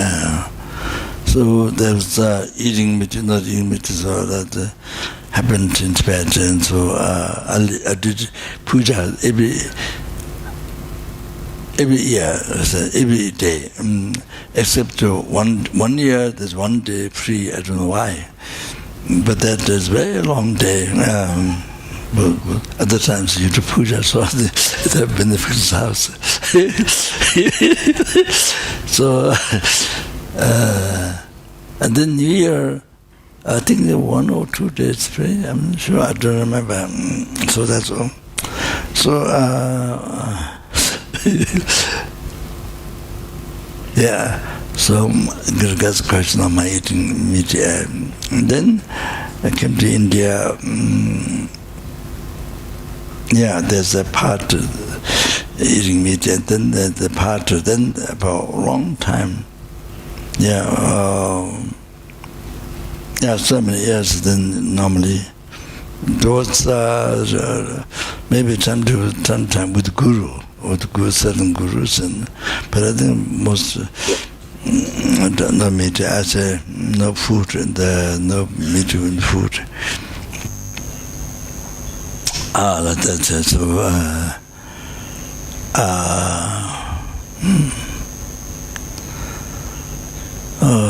So there's eating meat, not eating meat, so that happened in Tibet, and so I did puja every year, every day, except one year there's one day free. I don't know why, but that is a very long day. But other times you do puja, so the beneficence house. So and then New Year, I think there were 1 or 2 days free. I'm not sure. I don't remember. So that's all. So. Yeah, so Gurga's question on my eating meat. And then I came to India. There's a part eating meat, and then the part, then for a long time. So many years. Then normally those maybe sometime with Guru. Or to go certain gurus, but I think most no meat. I say no food, no meat in food. That's it. So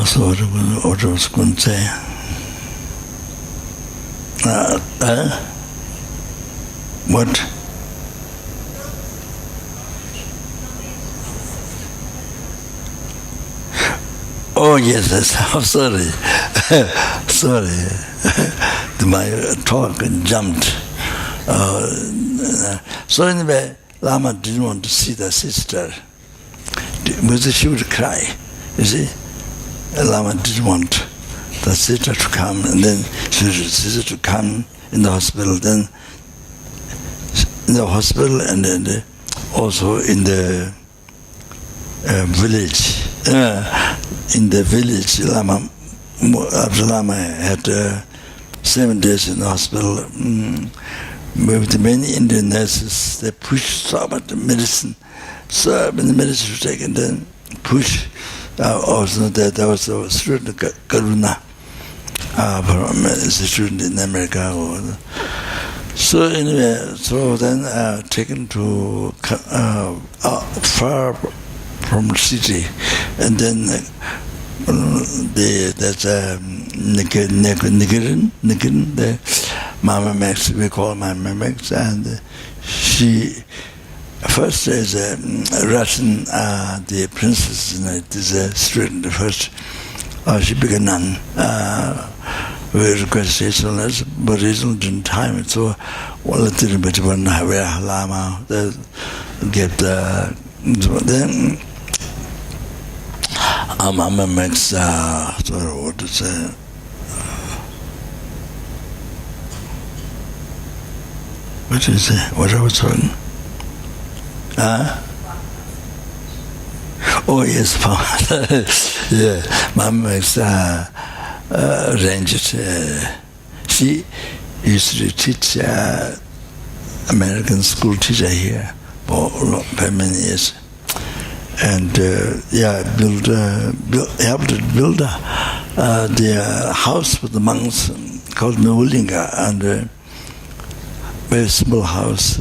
so what I was going to say. What? Oh yes, I'm sorry. sorry, my talk jumped. So anyway, Lama didn't want to see the sister because she would cry. You see, Lama didn't want the sister to come, and then sister to come in the hospital. Then in the hospital, and then also in the village. In the village, after Lama had 7 days in the hospital. With many Indian nurses, they pushed so much medicine, so many medicine to take, and then push. Also, there was a student, Karuna, from a student in America. So anyway, so then taken to far from the city, and then that's Nikirin, the Mama Max, we call Mama Max, and she first is a Russian, the princess, is a student first. She became a nun. We requested Hazelness, but Hazel didn't time it, so one little bit of Lama get then Mama Max, what to say. What is it? What I was talking? Oh yes, yeah. Mama Max arranged. She used to teach American school teacher here for many years, and helped build the house for the monks called Nulinga, and very simple house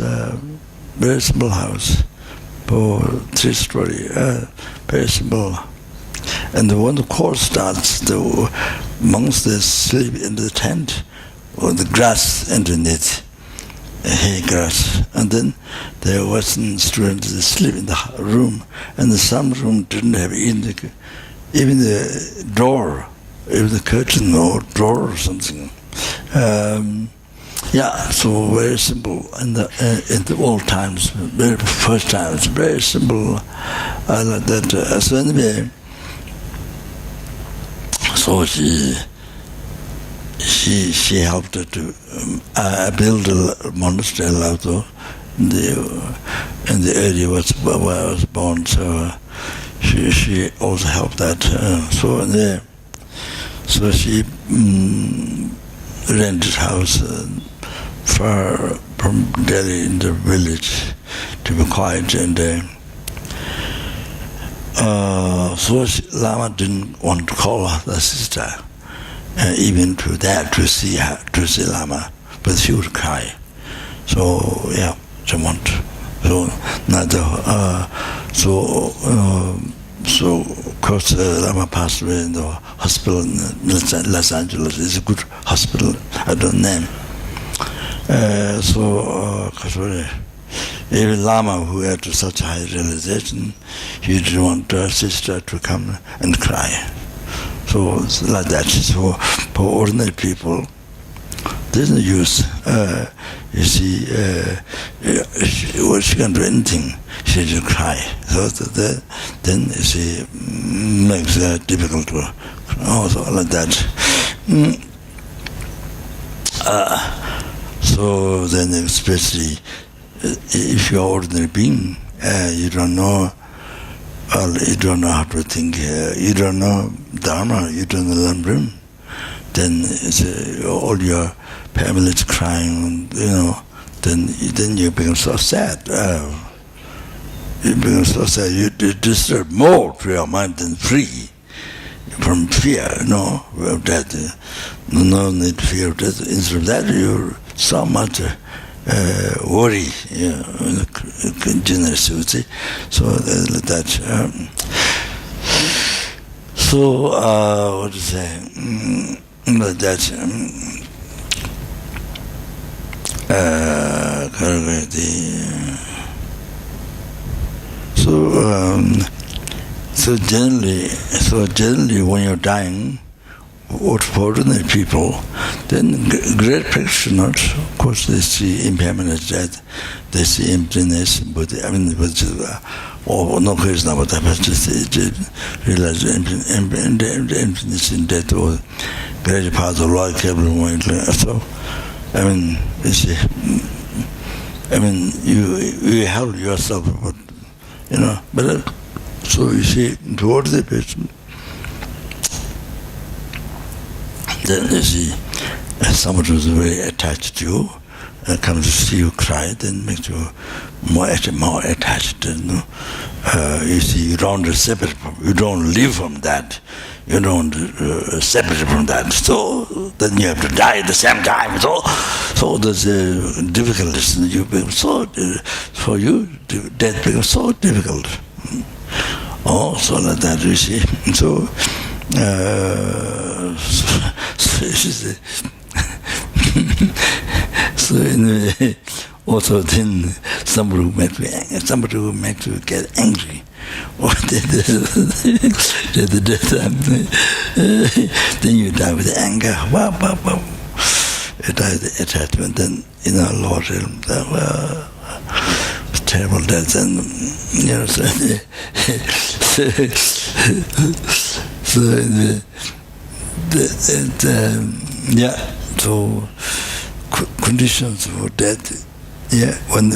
for 3-story, very simple. And when the course starts, the monks, they sleep in the tent or the grass underneath, hay grass. And then the Western students, they sleep in the room, and some room didn't have even the door, even the curtain or door or something. So very simple in the old times, very first times, very simple like that. So anyway, so she helped her to build a monastery also in the area where I was born. So she also helped that. So she rented house far from Delhi in the village to be quiet, and so Lama didn't want to call her the sister, even to see Lama, but she would cry. So she want. So so of course Lama passed away in the hospital in Los Angeles. It's a good hospital. I don't name. Even Lama, who had such high realization, he didn't want her sister to come and cry. So it's like that. So for ordinary people, there's no use. You see, she can't do anything. She just cry. So then you see, makes it difficult to also like that. So then, especially if you're an ordinary being, you don't know how to think, you don't know Dharma, you don't know Lamrim, then all your family's crying, then you become so sad. You become so sad, you disturb more to your mind than free from fear, of death. No need to fear of death. Instead of that, you're so much worry, generous, you would say. So like that. What to say? Like that. So generally, when you're dying, ordinary people, then great practitioners, of course, they see impermanence, death, they see emptiness, but no question about that, but just realize emptiness in death, or great part of life, so, you see, you help yourself, but, but so you see, towards the person, then you see, someone who's very attached to you, comes to see you cry, then makes you more attached. You see, you don't separate from, you don't live from that, you don't separate from that. So then you have to die at the same time. So there's difficulties. You become so for you, death becomes so difficult. So like that, you see. So so anyway, also then somebody who makes you angry, somebody who makes you get angry, or then you die with anger. You die with attachment. Then Lord, terrible death, and so conditions for death,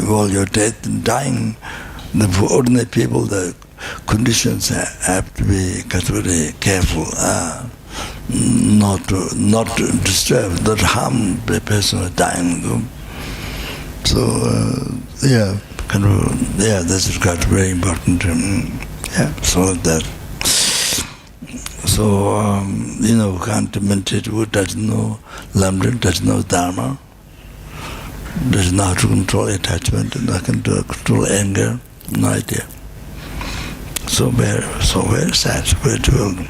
while you're dead and dying, the ordinary people, the conditions have to be very careful, not to disturb, not harm the person who's dying. So that's got very important. So that. So, who can't meditate, who doesn't know Lama, doesn't know Dharma, doesn't know how to control attachment, and not control anger, no idea. So very sad, very difficult.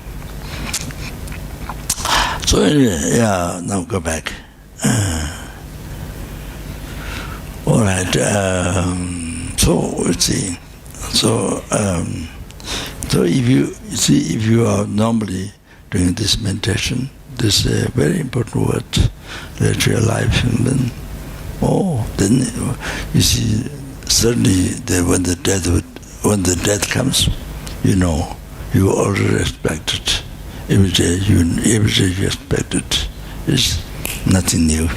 So anyway, now go back. All right, so let's see. So if you are normally doing this meditation, this is a very important word that your life, and then you see certainly when the death comes, you already expect it. Every day you expect it. It's nothing new.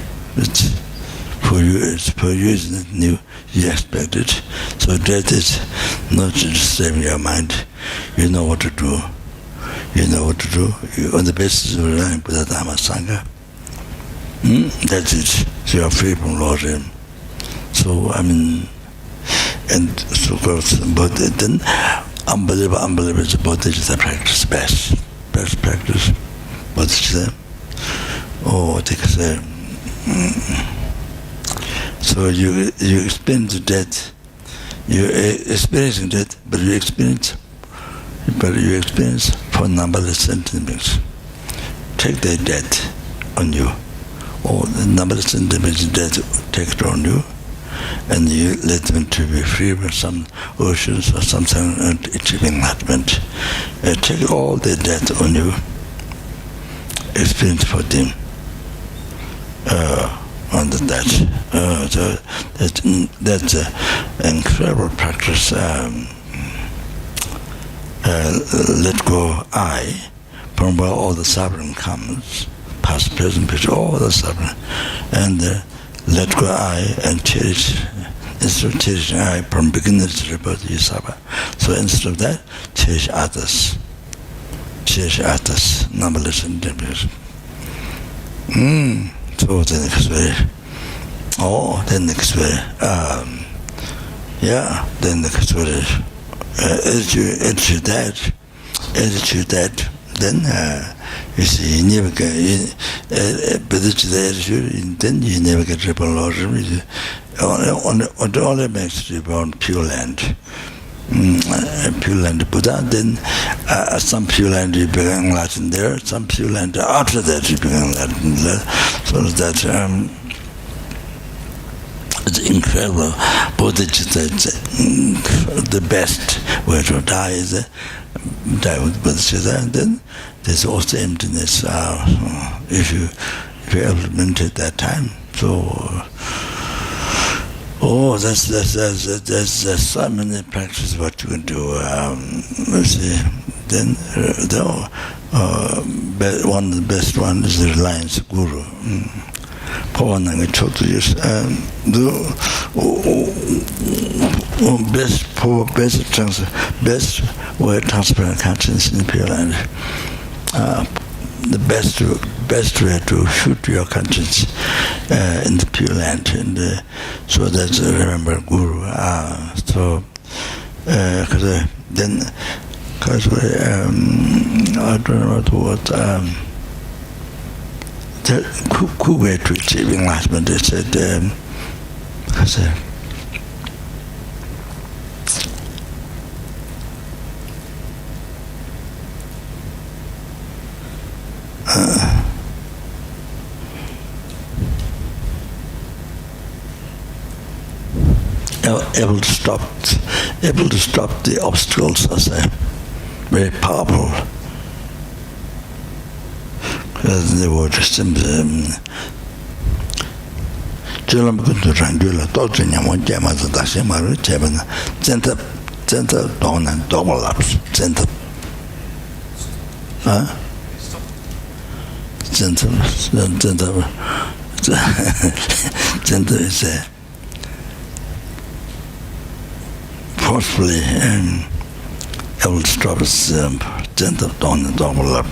For you it's not new. You expect it. So death is not to disturb your mind. You know what to do. On the basis of relying Buddha Dhamma Sangha. That's it. So you are free from Lord. So and so of course, but then unbeliever is both is the practice best practice. But it's so you experience death. You're experiencing death, but you experience for numberless sentiments. Take their death on you, or the numberless sentiments death take it on you, and you let them to be free from some oceans or something and achieving enlightenment. Take all their death on you, experience for them. On that, so that's an incredible practice. Let go I, from where all the suffering comes, past, present, future, all the suffering, and let go I and cherish. Instead of cherishing I, from beginning to rebirth, you suffer. So instead of that, cherish others, numberless and endless. So the next way, then next way, then next way, attitude that, then you see, you never get, but it's the attitude, then you never get triple loss. Only makes you born pure land. Pure land Buddha, then some pure land you become enlightened there, some pure land after that you become enlightened there. So that it's incredible. Buddha just the best way to die is die with bodhicitta, then there's also emptiness. If you able to meditate that time, so. There's so many practices what you can do. Then one of the best one is the reliance guru. Best way transparent consciousness in the Pure Land. The best way to shoot your conscience in the Pure Land, and so that's remember Guru. Because I don't know what the quick way to achieve enlightenment. They said, able to stop the obstacles, I say, very powerful. Because the word is forcefully able to stop its gentle down and double up.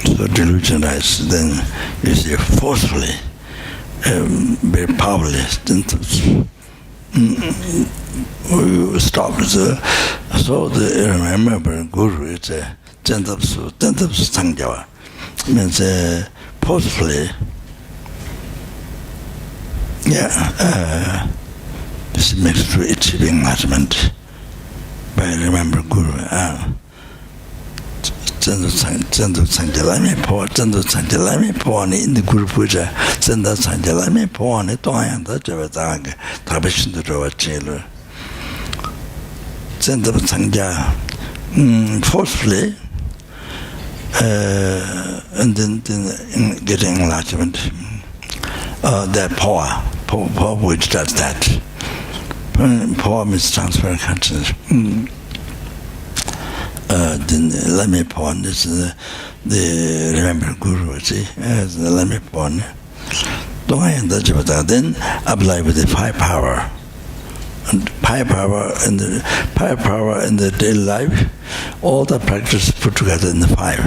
So delusionized, then you see forcefully, very powerfully, gentle stop. So the remember Guru is a gentle sangjawa, means forcefully. This makes to achieving enlightenment by remember Guru. Zendo Sanjalami Po in the Guru Puja, Zenda Sanjalami Po and Toyan, the Javadang, Tabishin the Rova Chailer. Zendo Sanja forcefully and then getting enlightenment. That power which does that. Power means transparent consciousness. Then Lama Pon is the remember Guru, see, as the Lama Pon. Then apply with the five power. And five power in the daily life, all the practice put together in the five.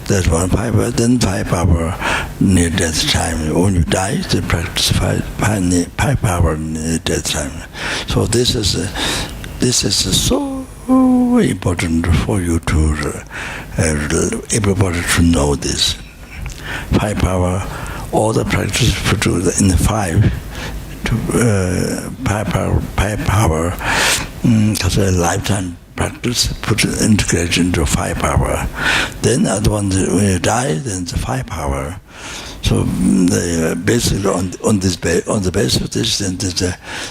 That's one five power, then five power near death time. When you die, the practice five power near death time. So this is so important for you to everybody to know this. Five power, all the practice put together in the five. Five power, because a lifetime practice put integration into five power. Then other one, when you die, then the five power. So basically on the basis of this, then there's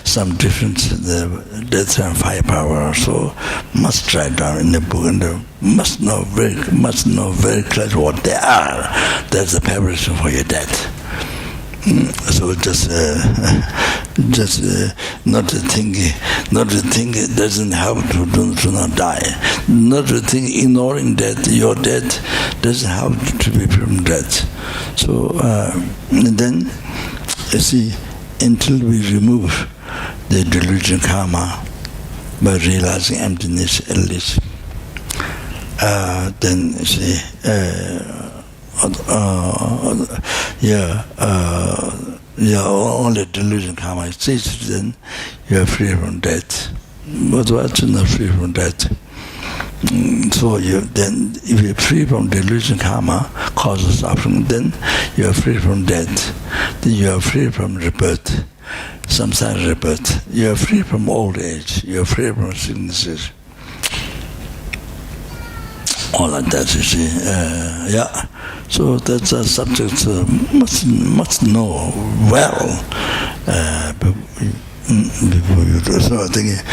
some difference in the death and five power. So must write down in the book and must know very clearly what they are. That's the preparation for your death. So just not to think it doesn't help to not die. Not to think ignoring death, your death doesn't help to be from death. So then you see, until we remove the delusion karma by realizing emptiness at least, then you see. Only delusion karma exists, then you are free from death. But what's not free from death? So then, if you're free from delusion karma, causes suffering, then you are free from death. Then you are free from rebirth, samsara rebirth. You are free from old age. You are free from sicknesses. All like that, you see. So that's a subject must know well. before you do. So I think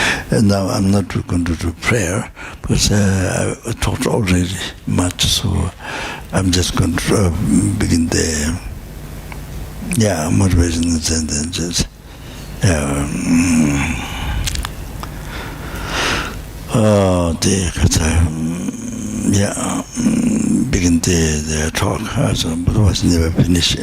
now I'm not going to do prayer because I talked already much, so I'm just going to begin the motivation and sentences. Begin the talk, so, but it was never finished.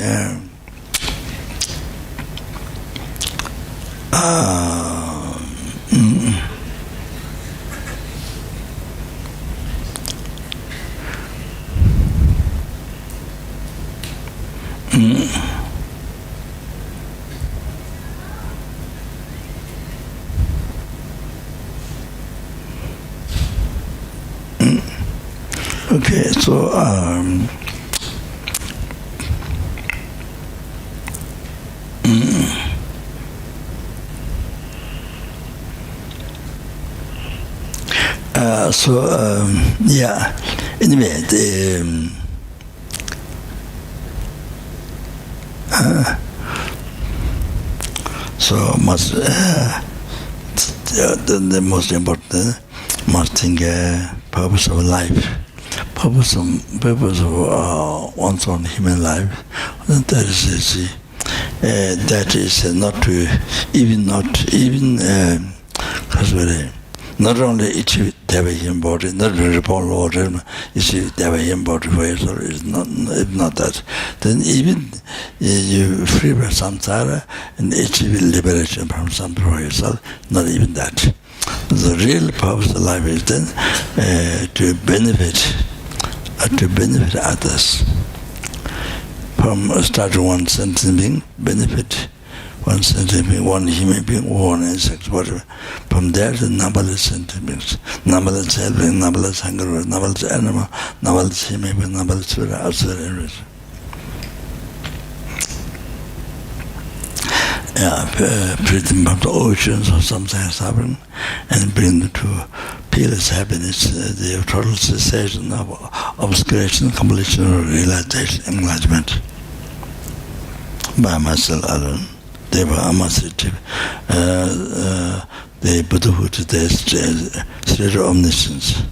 Okay, so anyway, so much the most important must think purpose of life, purpose of one's own human life. That is not to not only achieve the body, not to report order, achieve the body for yourself. It's not that. Then even you free from samsara and achieve liberation from samsara for yourself. Not even that. The real purpose of life is then to benefit others. From starting one sentient being, benefit one sentient being, one human being, one insect, whatever. From there, the numberless sentient beings, numberless helping, numberless hunger, numberless animal, numberless human being, numberless spirit, outside everything. Free them from the oceans of sometimes suffering and bring them to peerless happiness, the total cessation of obscuration, completion, realization, enlightenment. By myself alone, they were amassive. The Buddhahood, the state of omniscience,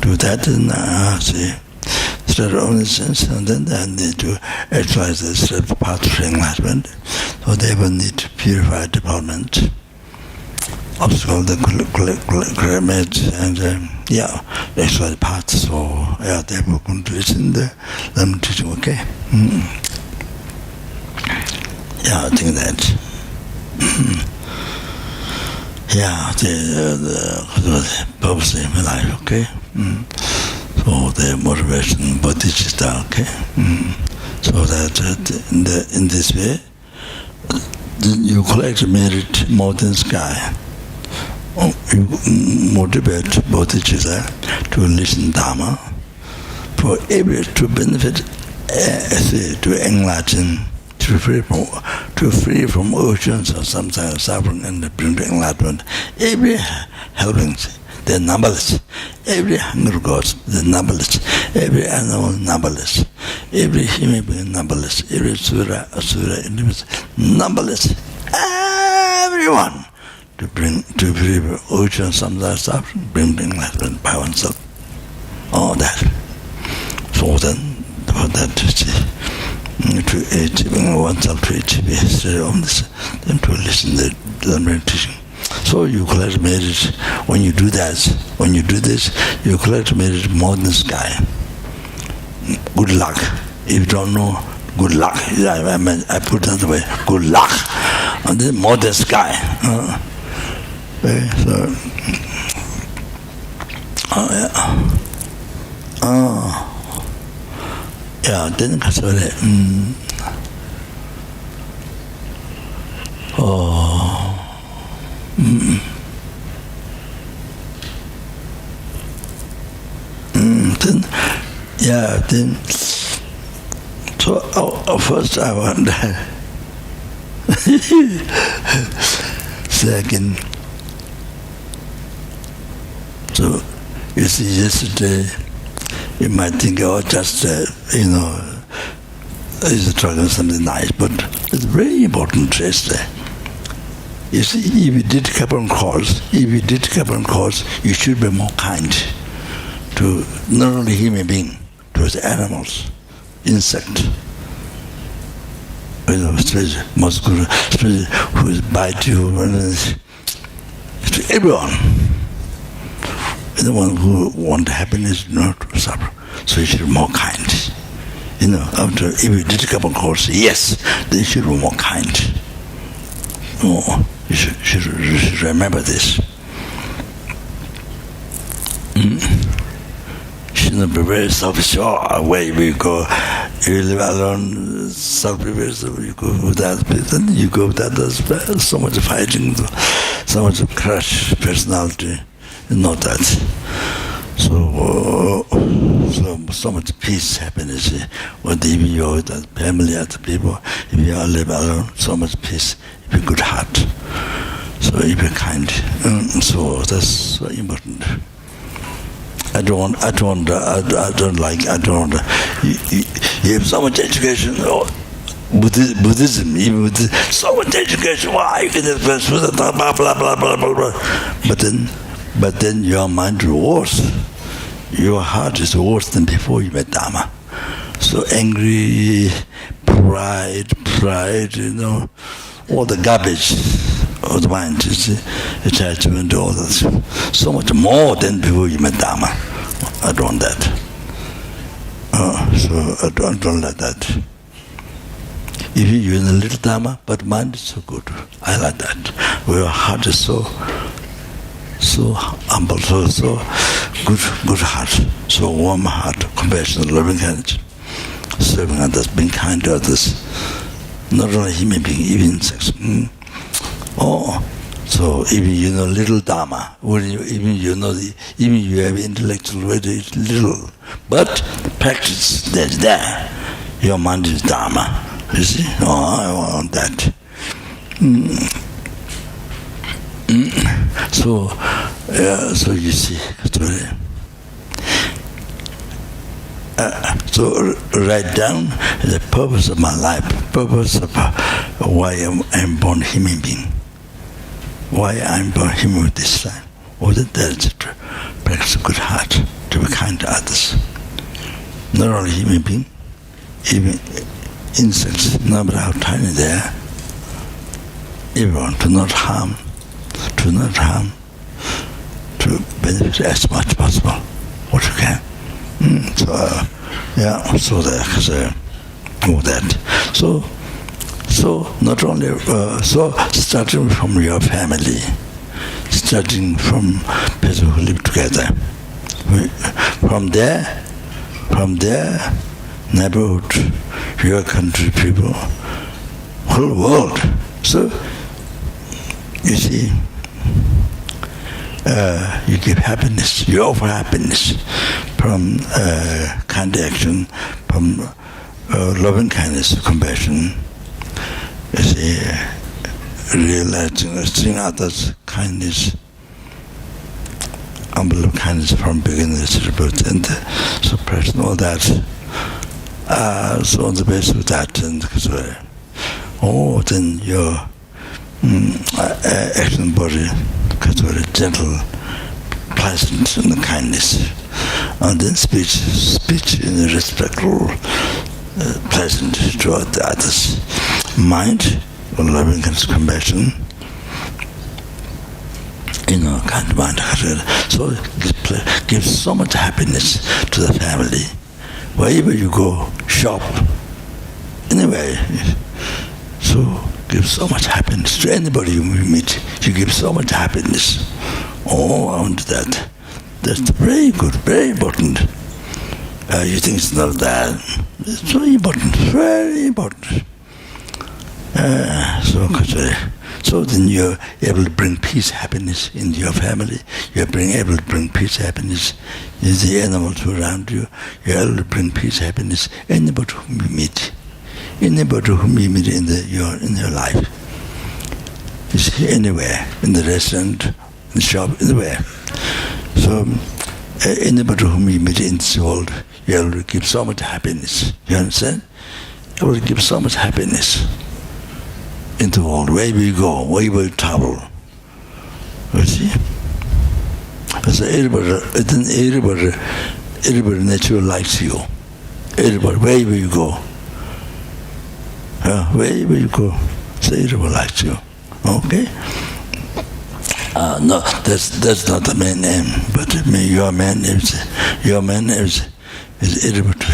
Do that and see. State of omniscience, and then they need to actualize the state of path to enlightenment. So they will need to purify development, obstacle the climate, and actualize path. So they will continue in the Lama teaching. Okay. I think that. The purpose of my life. Okay. So the motivation, bodhicitta, okay? So that in this way, you collect merit more than sky. You motivate bodhicitta to listen Dharma, for every to benefit, to enlighten, to free from oceans of sometimes suffering and bring to enlightenment. Every helping. They're numberless. Every hunger goes, they're numberless. Every animal numberless. Every human being numberless. Every asura, individual numberless. Everyone to bring to free ocean samsara suffering, bring enlightenment by oneself. All that. So then, for that to achieving oneself to achieve history of this, then to listen to the meditation. So you collect merit when you do that. When you do this, you collect merit more than sky. Good luck. If you don't know, good luck. I put it that way. Good luck. And then more than sky. Then then so first I wonder second, so you see yesterday you might think, just is talking something nice, but It's very important trace there. You see, if you did Kopan course, you should be more kind to not only human being, to the animals, insect. You know, especially mosquito, especially who bite you, to everyone. The one who want happiness, not to suffer. So you should be more kind. You know, after if you did Kopan course, yes, then you should be more kind. Oh, you should remember this. You should not be very selfish. Oh, away we go. You live alone, self-prepared, so you go with that person, you go with that. There's so much fighting, so much crush personality. Not that. So much peace, happiness. When if you're with that family, other people, if you all live alone, so much peace. If you good heart, so if you're kind. So that's so important. I don't. You have so much education. Oh, Buddhism, even with so much education. Why you can express blah blah blah blah blah blah. But then your mind is worse. Your heart is worse than before you met Dharma. So angry, pride, you know, all the garbage of the mind, you see, attachment, all that. So much more than before you met Dharma. I don't want that. So I don't like that. If you're in a little Dharma, but mind is so good. I like that. Where your heart is so humble, so good heart, so warm heart, compassion, loving kindness, serving others, being kind to others, not only human being, even insects. So even you know little Dharma, even you have intellectual very little, but practice that's there. Your mind is Dharma. You see? I want that. So you see, so write down the purpose of my life, purpose of why I'm born human being, why I'm born human with this time. What is that? To practice a good heart, to be kind to others. Not only human being, even insects, no matter how tiny they are. Everyone, to not harm, to benefit as much possible, what you can. So that. So not only starting from your family, starting from people who live together, from their neighborhood, your country, people, whole world. So you see, you give happiness, you offer happiness from kind action, from loving kindness, compassion. You see, realizing, seeing others' kindness, unbelievable kindness from beginning to rebirth, and suppression, all that. So on the basis of that, and then your action body becomes very gentle, pleasant, and kindness. And then speech in a respectful, pleasant toward the others. Mind, loving compassion, kind of mind. So it gives so much happiness to the family. Wherever you go, shop, anyway. So give so much happiness to anybody you meet. You give so much happiness. I want that. That's very good, very important. You think it's not that? It's very important, very important. So then you're able to bring peace, happiness into your family. You're able to bring peace, happiness in the animals around you. You're able to bring peace, happiness anybody whom you meet. Anybody whom you meet in your life. You see, anywhere, in the restaurant, in the shop, anywhere. So anybody whom you meet in this world, you're able to give so much happiness. You understand? You're able to give so much happiness. into the world, where we go, where we travel. You see? So everybody naturally likes you. Everybody, wherever you go. Wherever you go, so everybody likes you. Okay? No, that's not the main aim, but your main is everybody.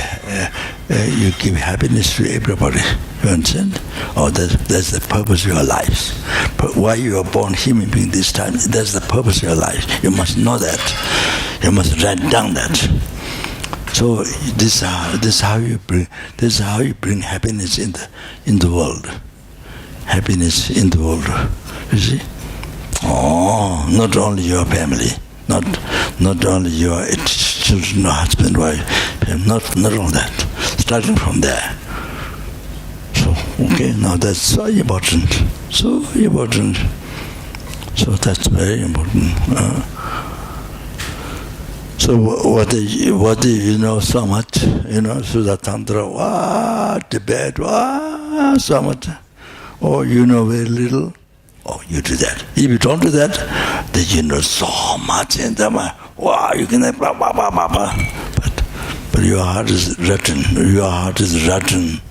You give happiness to everybody. You understand? That's the purpose of your life. But why you are born human being this time? That's the purpose of your life. You must know that. You must write down that. So this is how you bring happiness in the world. Happiness in the world. You see? Oh, not only your family, not only your children, husband, wife, not all that. Starting from there. So okay, now that's so important. So important. So that's very important. So what do you know so much? You know, Sudha Tantra, Tibet, so much. Or you know very little. Oh, you do that. If you don't do that, then you know so much in them. Wow, you can blah, blah, blah, blah, blah. But your heart is rotten. Your heart is rotten.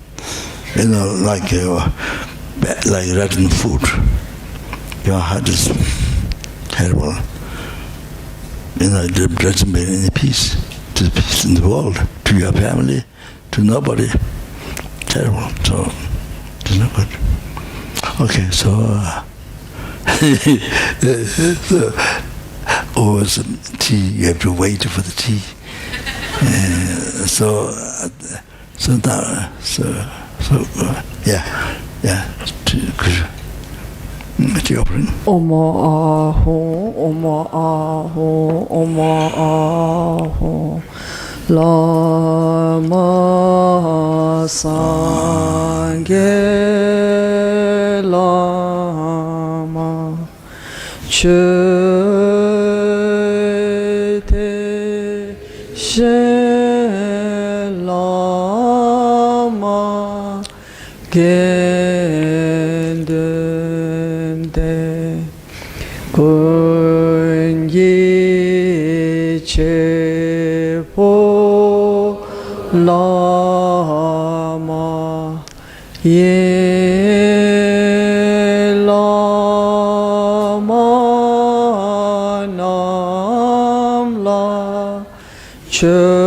You know, like rotten food. Your heart is terrible. You know, it doesn't bring any peace to the peace in the world, to your family, to nobody. Terrible. So it's not good. Okay, so some tea. You have to wait for the tea. Tea offering.
Oma aho, Oma aho, Oma aho. Lama Sangye Lama Chöte She Lama Gendende Kunyi Chepo Lama Ye Lama Nam La Chebabu.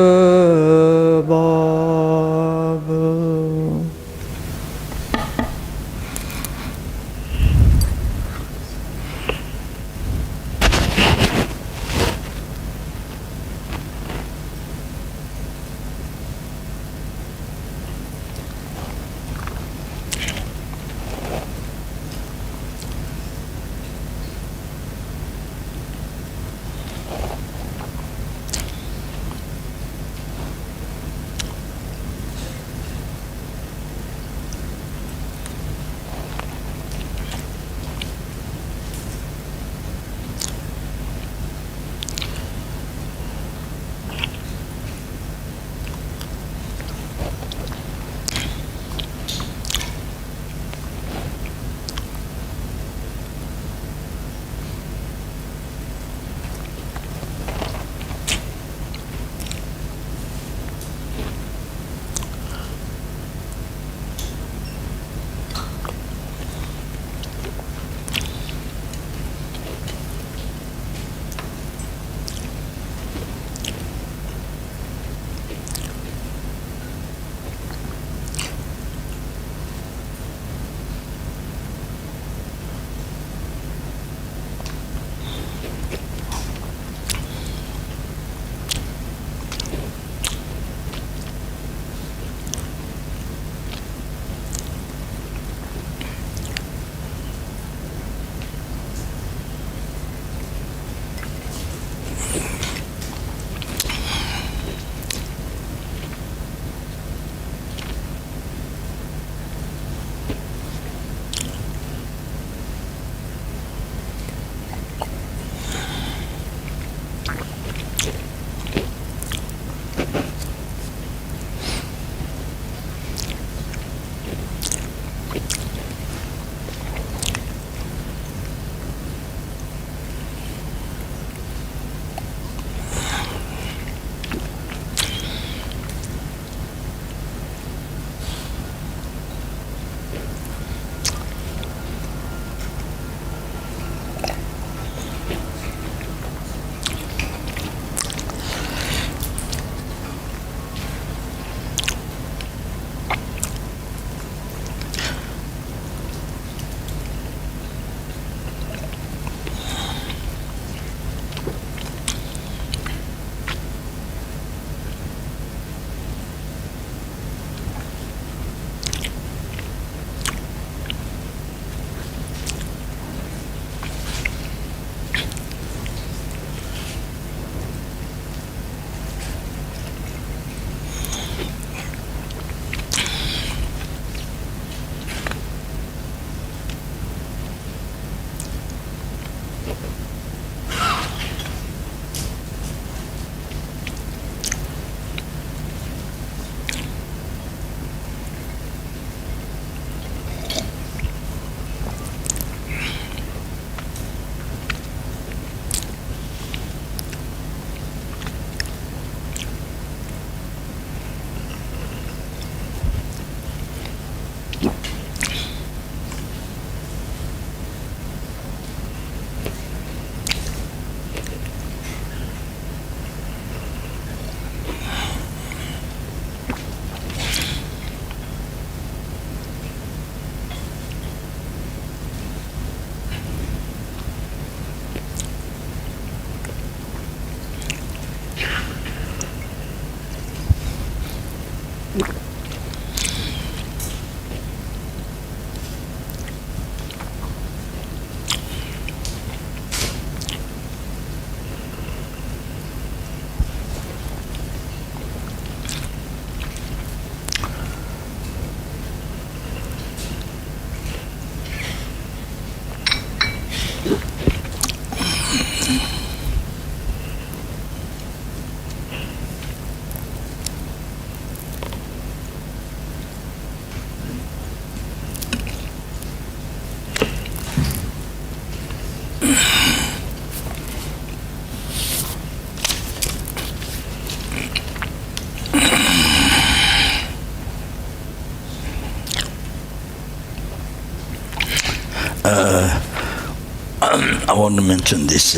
I want to mention this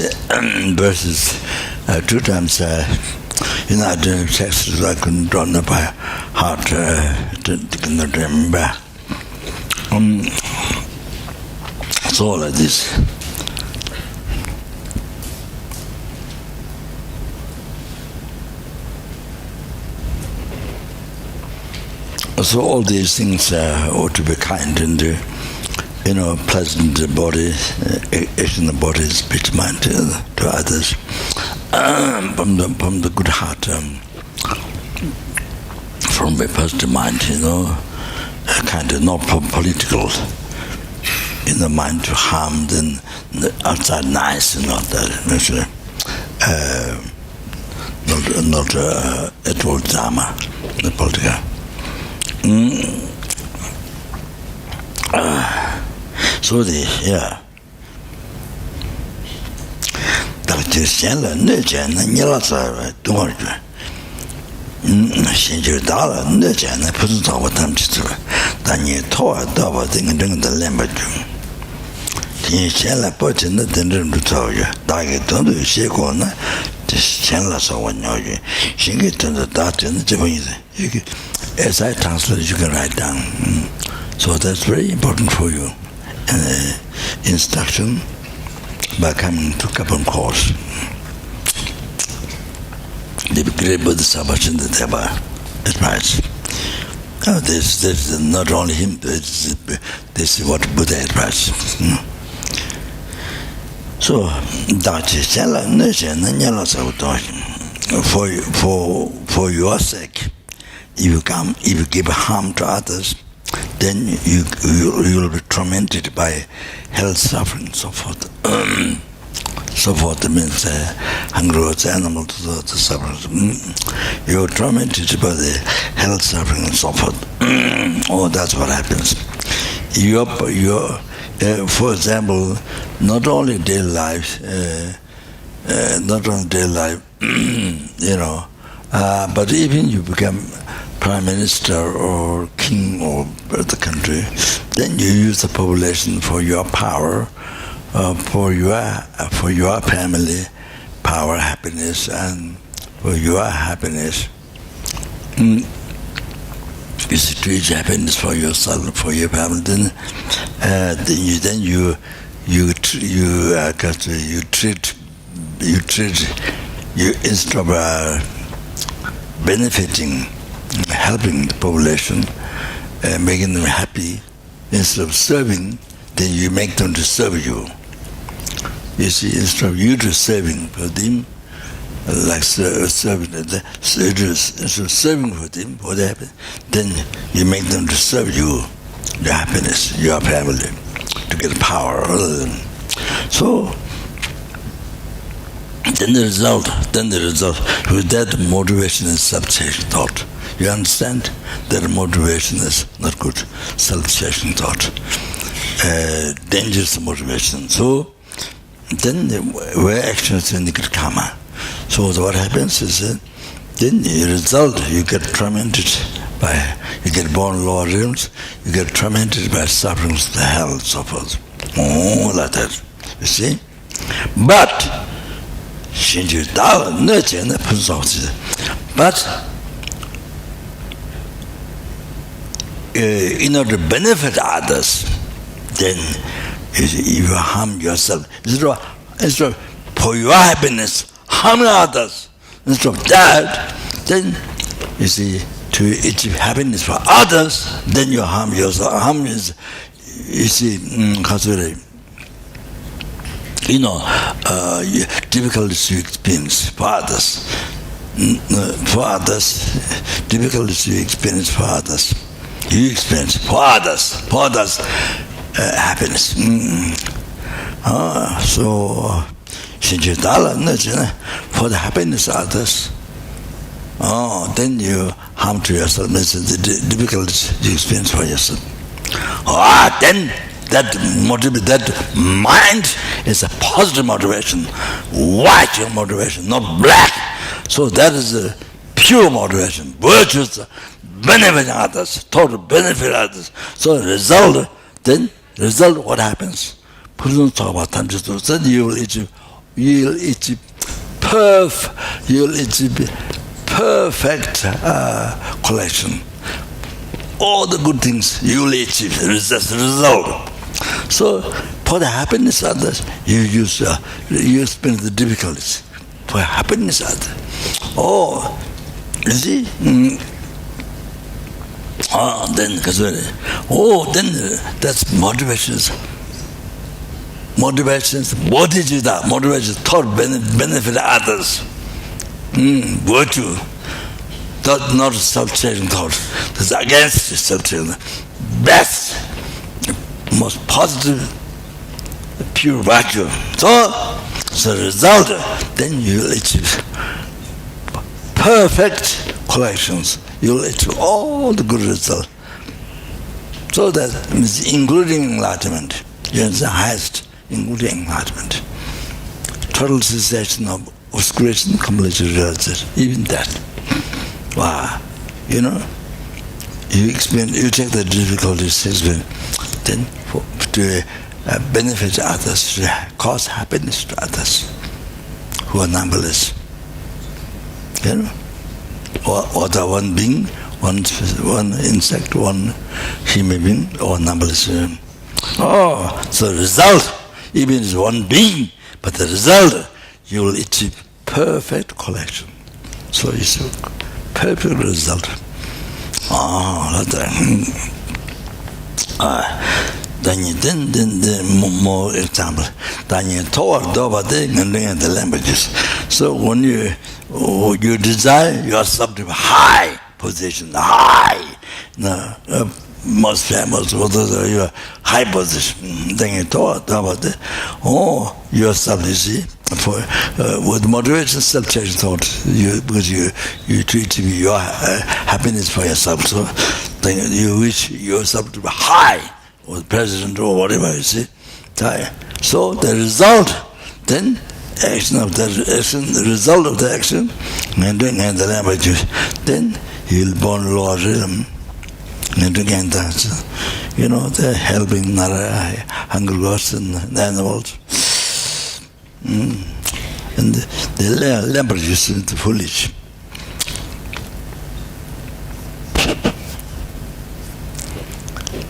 verses 2 times. I didn't text, I couldn't draw them by heart. Cannot remember. So like this. So all these things ought to be kind and pleasant body, action the body, speech, mind to others, from the good heart, from a positive mind, kind of not political in the mind to harm, then the outside nice and not that, not at all drama, the political. So yeah. As I translate, you can write down. So that's very important for you. Instruction by coming to Kopan course. The great Bodhisattva Chintateva advice. This is not only him, this is what Buddha advised. So, for your sake, if you give harm to others, then you will be tormented by hell suffering, so forth. So forth means hunger, animal to suffering. You are tormented by the hell suffering and so forth. Oh, that's what happens. For example, not only daily life, but even you become prime minister or king of the country, then you use the population for your power, for your family, power, happiness, and for your happiness. You see, to reach happiness for yourself, for your family, then instead of benefiting, helping the population, making them happy, instead of serving, then you make them to serve you. You see, instead of you to serving for them, like serving, instead of serving for them, for their happiness, then you make them to serve you, your happiness, your family, to get power. So, then the result, with that motivation is self-chasing thought. You understand? That motivation is not good. Self-chasing thought. Dangerous motivation. So, then where action is indicated karma. So what happens is then the result, you get tormented by, you get born in lower realms, you get tormented by sufferings of the hell and so forth. Oh, like that. You see? But, in order to benefit others, then you harm yourself. Instead of for your happiness, harm others. Instead of that, then you see, to achieve happiness for others, then you harm yourself. Harm is, you see, difficulties you experience for others. Difficulties you experience for others. You experience for others, happiness. So, for the happiness of others, then you harm to yourself. That's the difficulties you experience for yourself. Then that mind is a positive motivation, white motivation, not black. So that is a pure motivation, virtuous, benefiting others, total benefit others. So result, what happens? Then you will achieve perfect collection. All the good things you will achieve, result. So for the happiness of others, you spend the difficulties. For happiness of others. You see? Then that's motivations. Motivations, bodhicitta, motivations, thought benefit others. Virtue, thought, not self-chasing thought. That's against self-chasing. Best, most positive, pure virtue. So result, then you will achieve perfect collections. You will achieve all the good results. So that means including enlightenment. It's the highest, including enlightenment. Total cessation of obscuration, complete realization. Even that. Wow. You experience, you take the difficulties, then to benefit others, to cause happiness to others who are numberless. Or the one being, one insect, one human being, or numberless. So result, even is one being, but the result, you will achieve perfect collection. So it's a perfect result. Then more example. Then you talk about the languages. So when you desire yourself to be high position, most famous, your high position. Then you talk about yourself. You see, with moderation, self-chasing thought, because you treat your happiness for yourself. So then you wish yourself to be high, or president or whatever, you see. So the result, then action of the action, the result of the action, and the language, then you'll born lower rhythm. And again, that's, they're helping Nara, hungry gods and the animals. And the languages is foolish.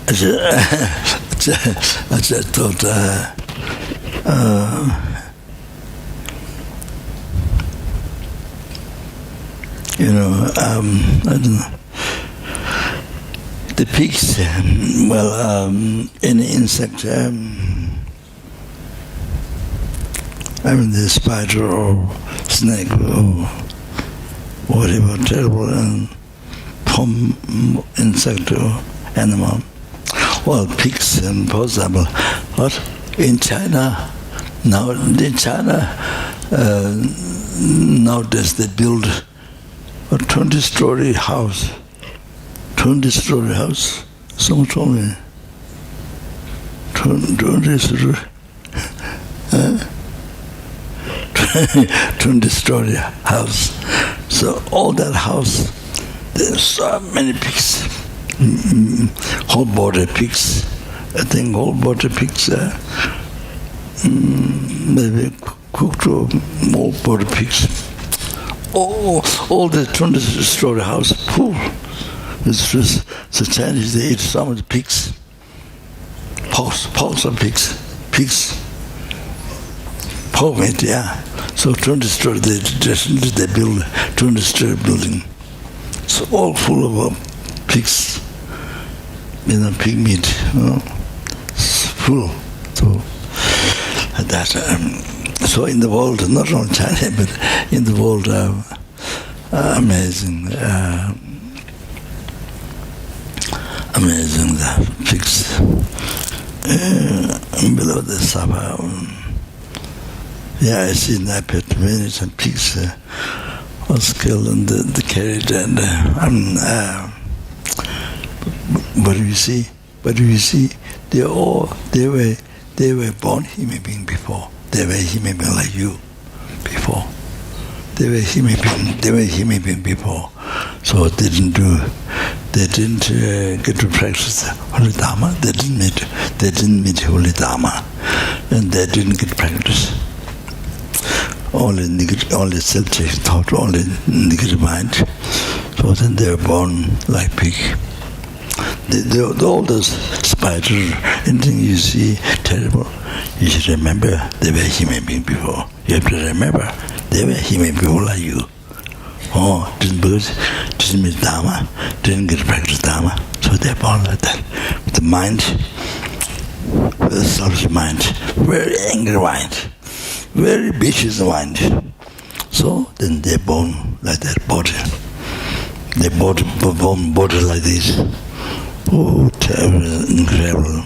I just thought, I don't know. The pigs, any insect, the spider or snake or whatever terrible insect or animal. Well, pigs, and for example, what in China nowadays they build a 20-story house. 20-story house. Someone told me. 20-story house. So all that house, there's so many pigs. Whole border pigs. I think whole border pigs maybe cooked or whole border pigs. All the 20-story house full. It's just the Chinese, they eat so many pigs. Pox of pigs. Pork meat, yeah. So 20-story, they build 20-story building. it's all full of pigs, pig meat, it's full. So that, so in the world, not only China, but in the world, amazing, amazing the pigs below the Zopa. Yeah, I see that pet many some pigs was killed and the carried and but you see, they were born human being before. They were human being like you before. They were human being before. So they didn't get to practice Holy Dharma. They didn't meet Holy Dharma, and they didn't get practice. Only self-chasing thought, only negative mind. So then they were born like pig. All those spiders, anything you see terrible, you should remember they were human being before. You have to remember they were human people like you. Oh, didn't meet Dharma, didn't get to practice Dharma, so they're born like that. With the mind, with a selfish mind, very angry mind, very vicious mind. So then they're born like that body. They're born body like this. Oh, terrible, incredible.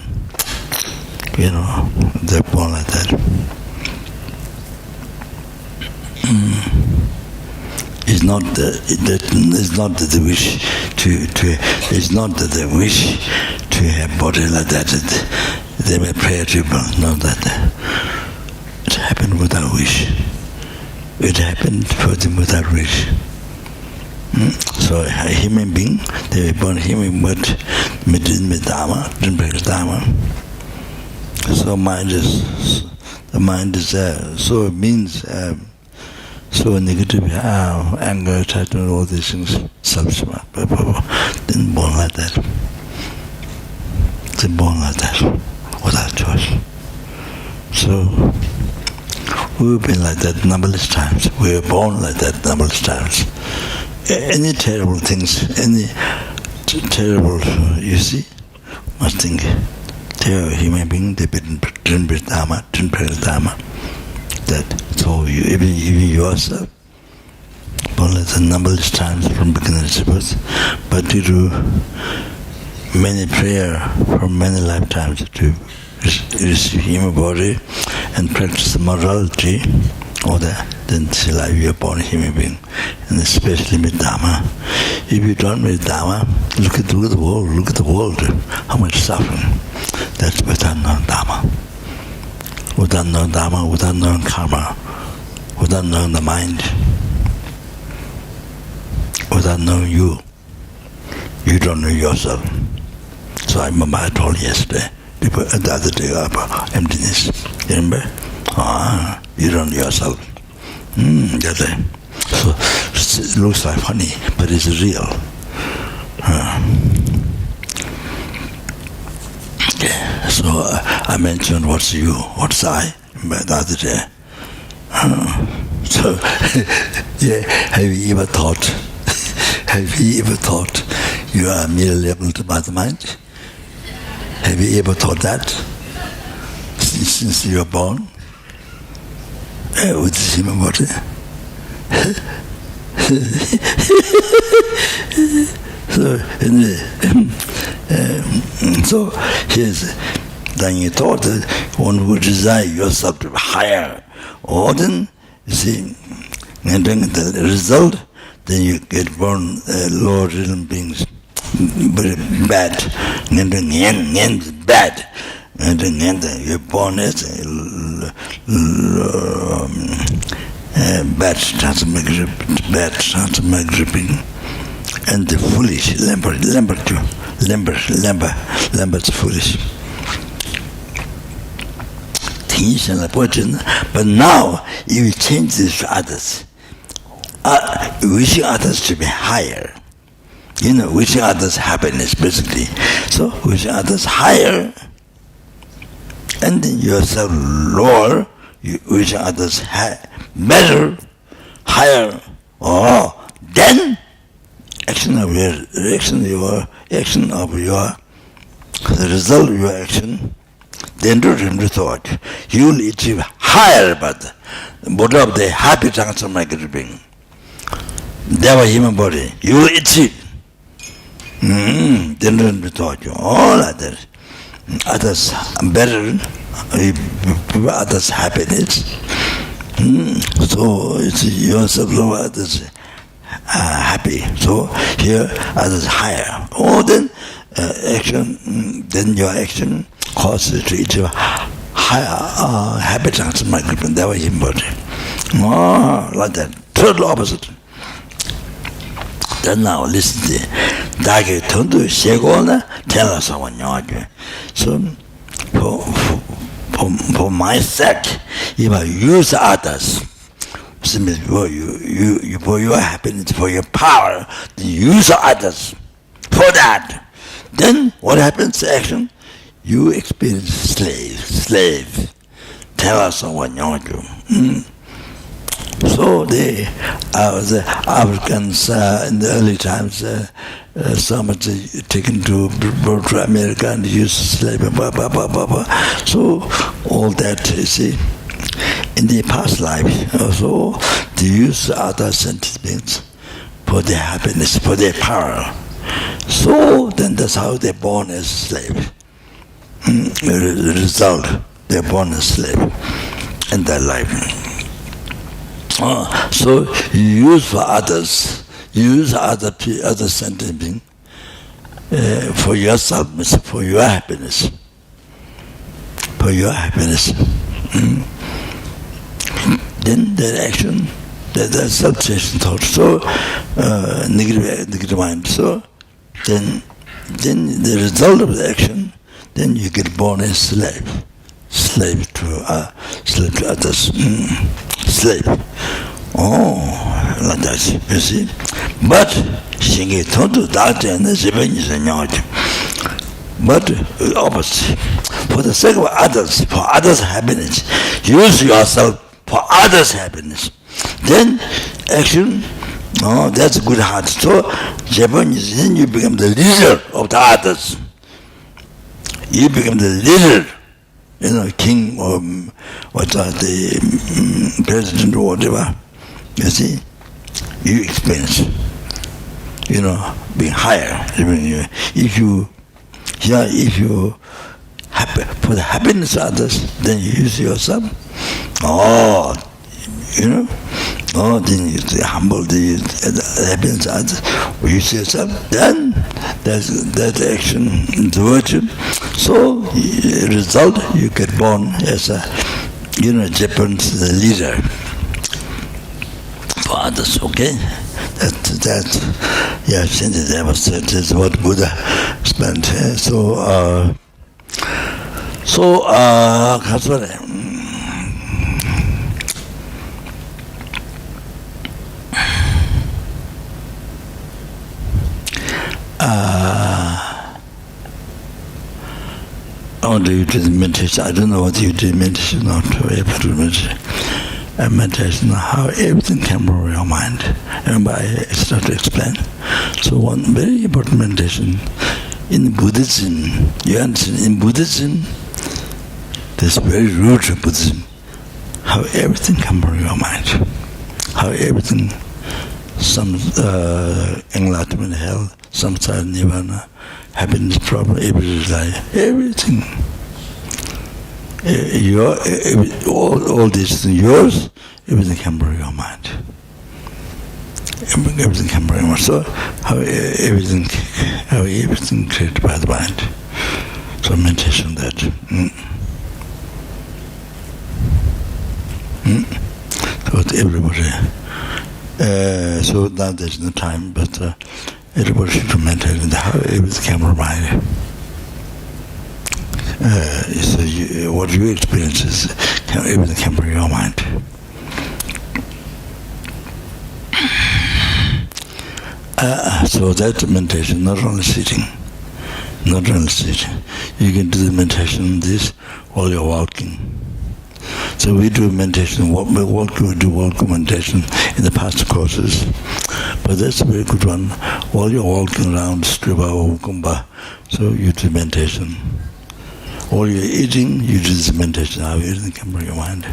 They're born like that. It's not the wish it's not that they wish to have body like that. They may pray to people, not that. It happened without wish. It happened for them without wish. So a human being, they were born human, but didn't meet Dharma, didn't practice Dharma. So the mind is so it means so negative, anger, attachment, all these things, self-smart, didn't born like that. They're born like that, without choice. So we've been like that numberless times. We were born like that numberless times. Any terrible things, any terrible, you see, must think, they are human being, they didn't practice Dharma, didn't practice Dharma. That, so you, even yourself, born like that numberless times from beginning to birth, but due to many prayer for many lifetimes to receive human body and practice the morality, or that, then see like you are born a human being, and especially with Dharma. If you don't meet Dharma, look at the world, how much suffering. That's without knowing Dharma. Without knowing Dharma, without knowing karma, without knowing the mind, without knowing you. You don't know yourself. So I remember I told yesterday, the other day about emptiness. You remember? You don't know yourself. So it looks like funny, but it's real. So I mentioned what's you, what's I, the other day. So yeah, have you ever thought you are merely labeled by the mind? Have you ever thought that since you were born? With the human body. So here's then you thought that one would desire yourself to be higher, or then you see, and then the result, then you get born lower realm beings, very bad, and then is bad. And then you're born as bad transmigration, and the foolish, Lambert's foolish. But now, if you change this to others, wishing others to be higher, wishing others happiness, basically. So, wishing others higher, and then yourself lower, you wish others better, higher, then action of your the result of your action, then do thought, you will achieve higher but body of the happy transformative being. Never human body, you will achieve. Then do thought, all others better, others happiness. So it's yourself low, others happy. So here others higher. Oh, then action, then your action causes to achieve higher happy transformation. That was important. Oh, like that. Total opposite. Then now listen to Dagi Tundu Shegona, tell us someone. So for my sake, if I use others, for your happiness, for your power, then use others for that. Then what happens to action? You experience slave. Tell us someone. So the Africans in the early times, some had taken to America and used slave. So all that, you see, in the past life, also they use other sentient beings for their happiness, for their power. So then that's how they're born as slave. The result, they're born as slave in their life. So you use for others, you use other sentient beings for yourself, for your happiness. For your happiness. Then that action, that self-suggestion thought, so negative mind. So then the result of the action, then you get born as slave to others. Slave. Oh, like that, you see. But shingi tonto dati and but opposite. For the sake of others, for others' happiness, use yourself for others' happiness. Then action, that's a good heart. So Japanese, then you become the leader of the others. You become the leader. King or the president or whatever, you see, you experience, being higher. If you happy for the happiness of others, then you use yourself. Then you humble the happiness of others, or you use yourself, then that action is virtue. So, result, you get born as a, Japan's the leader for others, okay? Since that was that's what Buddha spent. Only you did meditation. I don't know what you did meditation, not able to meditation. Meditation, how everything came from your mind. Remember, I started to explain. So one very important meditation in Buddhism, you understand, in Buddhism, this very root of Buddhism, how everything comes from your mind. How everything, some enlightenment, health, samsara, nirvana, happiness, problem, everyday life, everything. All these things, yours, everything comes from your mind. Everything comes from your mind. So how everything created by the mind. So meditation that. So everybody. So now there's no time, but everybody should meditate on how everything comes from mind. So what you experience is everything comes from your mind. So that meditation, not only sitting. You can do the meditation this while you're walking. So we do meditation, we do walking meditation in the past courses. But that's a very good one. While you're walking around, Striba or Kumba, so you do meditation. While you're eating, you do this meditation. How everything can bring your mind.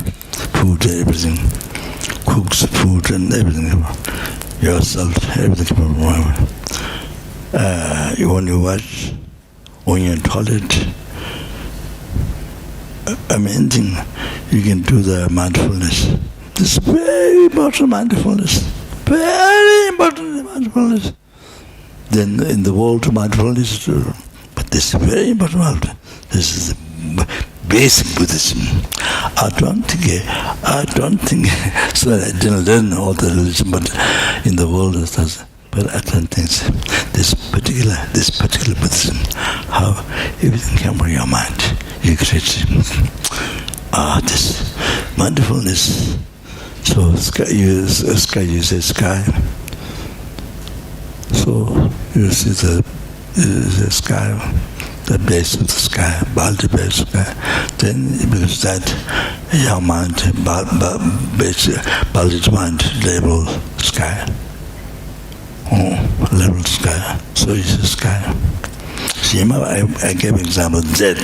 Food, everything. Cooks, food and everything. Yourself, everything can bring your mind. When you wash, when you're in toilet, anything, you can do the mindfulness. This is very important mindfulness. Very important mindfulness. Then in the world, mindfulness, but this is very important. This is the basic Buddhism. I don't think. So I didn't learn all the religion, but in the world it does. But I don't think so. This particular Buddhism, how everything can bring your mind. You create this mindfulness. So you say sky. So you see the sky, the base of the sky, Balti base of the sky. Then because that your mind, Balti's mind label sky. Level sky. So it's the sky. See, I gave example Z.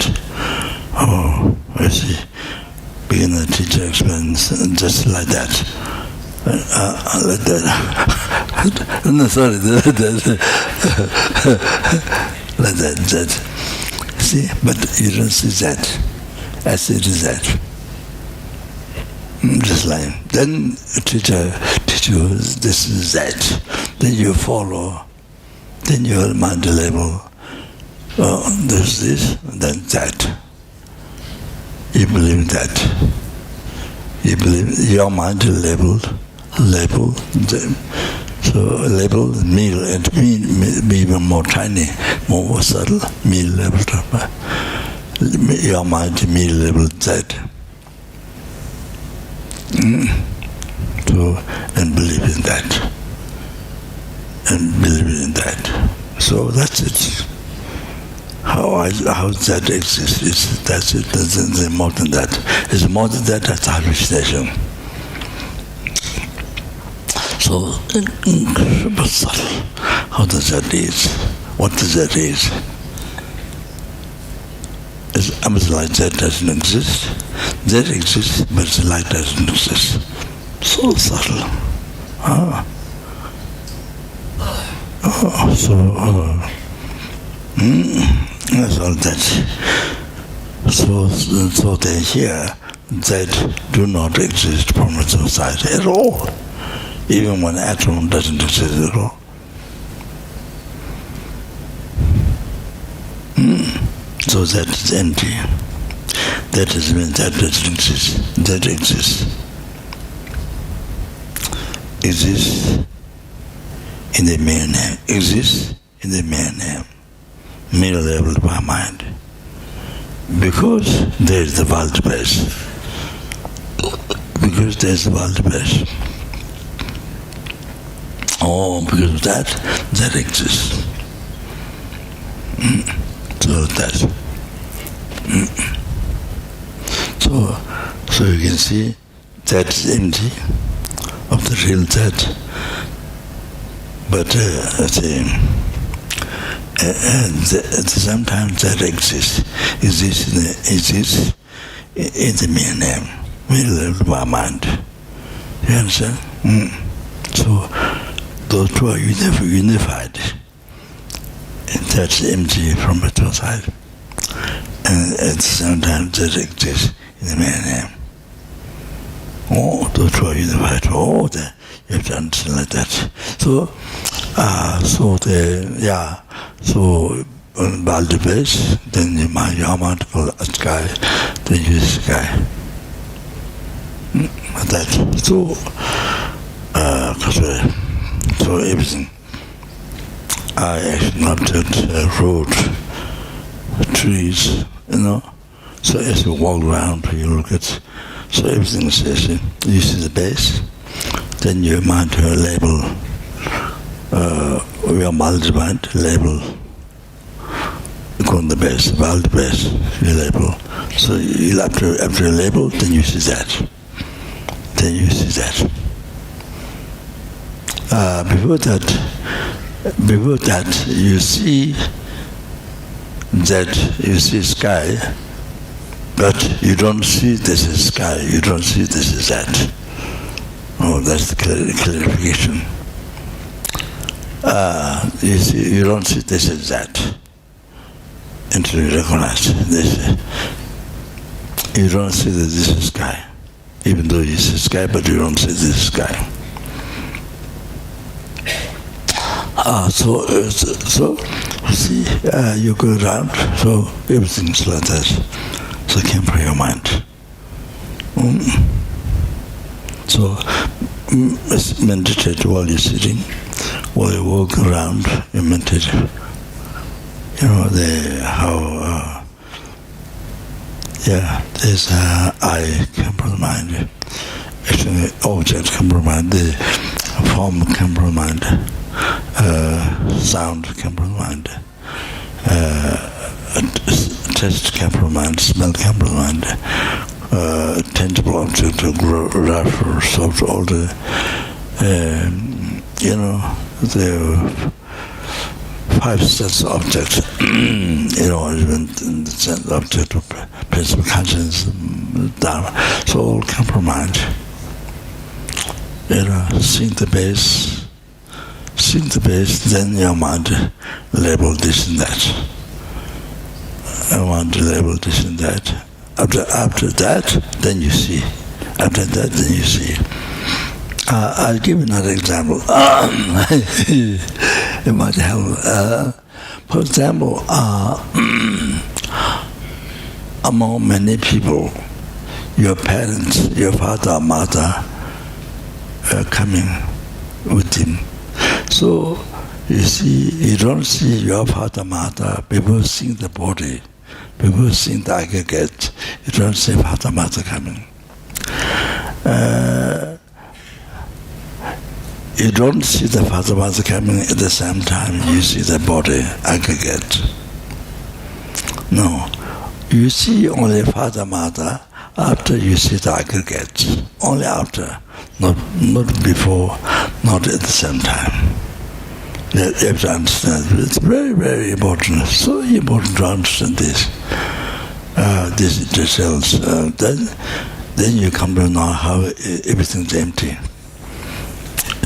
I see. Beginner teacher explains just like that. Like that. No, sorry, like that, Z. See, but you don't see that. I see it is that. Just like then a teacher teach you this is that. Then you follow. Then your mind label. There's this, then that. You believe that. You believe your mind label them. So label meal and me even more tiny, more subtle. Me label. Your mind me label that. So and believe in that. And believe in that. So that's it. How that exists, that's it. There's more than that. It's more than that, that's hallucination. So incredible subtle. How does that is? What does that is? It's almost like that doesn't exist. That exists, but it's like doesn't exist. So subtle. That's all that. So they hear that do not exist from its own side at all, even when atom doesn't exist at all. So that is empty. That doesn't mean that doesn't exist. That exists. Exists in the mere name. Exists in the mere name. Mere level of our mind. Because there is the world place. Because there is the world place. Because of that exists. So that. So you can see that's empty of the real that. But at the same time that exists in the mere name, mere level of our mind. You understand? So those two are unified. And that's empty from its own side. And at the same time that exists in the mere name. Those two are unified. You have to understand like that. So on Baldi base, then your mind called a sky, then you sky. That. So everything. I actually noted road, trees, So as you walk around, you look at, so everything says, you see the base, then your mind will label, your mind label, go on the base, about the base, you label. So you after you label, then you see that. Then you see that. before that, you see sky, but you don't see this is sky. You don't see this is that. Oh, that's the clarification. You don't see this is that until you recognize this. You don't see that this is sky, even though you see sky, but you don't see this is sky. So you see, you go around, so everything's like that. So it came from your mind. So meditate while you're sitting, while you walk around, you meditate. You know, there's eye come from the mind. Actually, object come from the mind. The form come from the mind. Sound come from the mind. Taste come from the mind. Smell come from the mind. Tangible object, rough or soft, all the the 5 sense objects, even the sense object of principal consciousness, Dharma, so all come from mind. Seeing the base, then your mind label this and that. I want to label this and that. After that, then you see. After that, then you see. I'll give you another example. It might help. For example, among many people, your parents, your father, mother, coming with him. So, you see, you don't see your father, mother, people seeing the body, people seeing the aggregate, you don't see father, mother coming. You don't see the father, mother coming at the same time you see the body aggregate. No. You see only father, mother after you see the aggregate. Only after. Not before, not at the same time. You have to understand. It's very, very important. So important to understand this. These details. Then you come to know how everything's empty.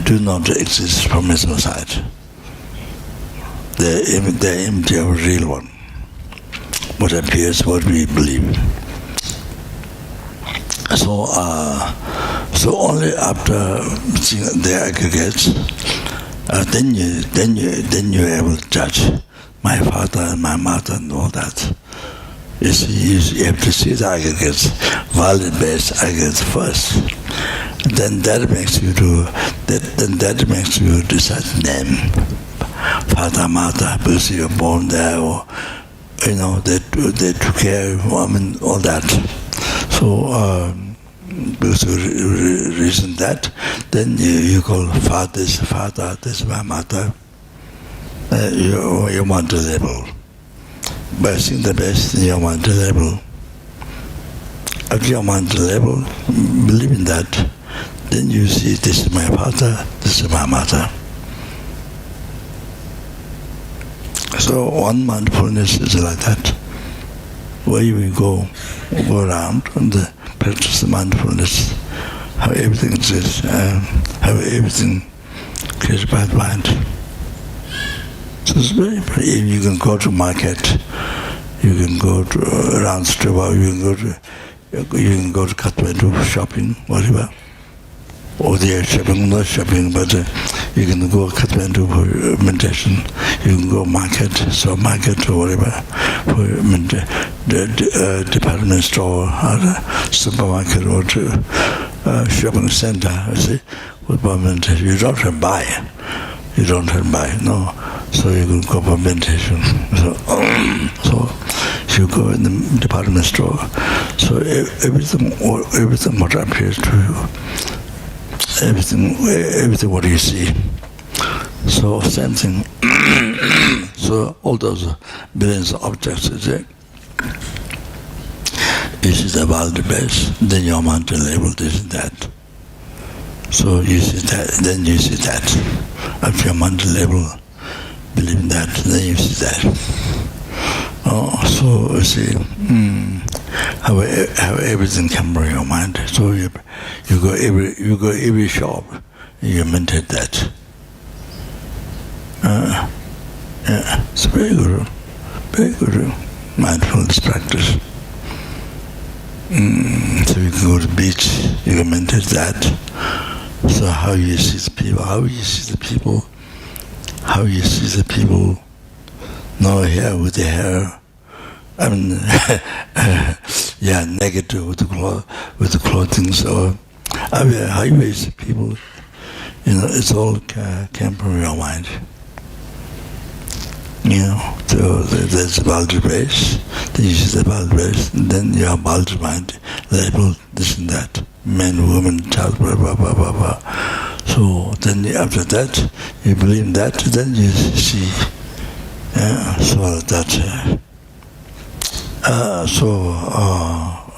Do not exist from its side. They're empty of a real one. What appears, what we believe. So only after seeing the aggregates, then you're able to judge my father and my mother and all that. You see, you have to see the aggregates, valid-based aggregates first. Then that makes you decide name, father, mother, because you're born there, or they took care of, all that. So because you reason that, then you call father, this is my mother. You want to label. By seeing the best, you want to label. If you want to label, believe in that, then you see this is my father, this is my mother. So one mindfulness is like that. Where we go around and practice the mindfulness, how everything exists, how everything created by the mind. So it's very, you can go to market, you can go to around Zopa, you can go to Kathmandu shopping, whatever. Or they are shopping, not shopping, but you can go Kathmandu for meditation. You can go market, market or whatever, for the department store or supermarket or shopping center. You see, with meditation, you don't have to buy. You don't have to buy, no. So you can go for meditation. So you go in the department store. So everything what appears to you. Everything what you see. So same thing. So all those billions of objects is there. You see the value base, then your mind will label this and that. So you see that, then you see that. At your mental level, believe that, then you see that. So you see, how everything comes from your mind. So you go every shop, you meditate that. It's very good mindfulness practice. So you can go to the beach, you can meditate that. So how you see the people, no hair with the hair, I mean, negative with the clothing. So how you see people, it's all came from your mind. So there's a boundary base, then you see the boundary base, and then you have boundary mind, label, this and that, men, women, child, blah, blah, blah, blah, blah. So then after that, you believe that, then you see, so that,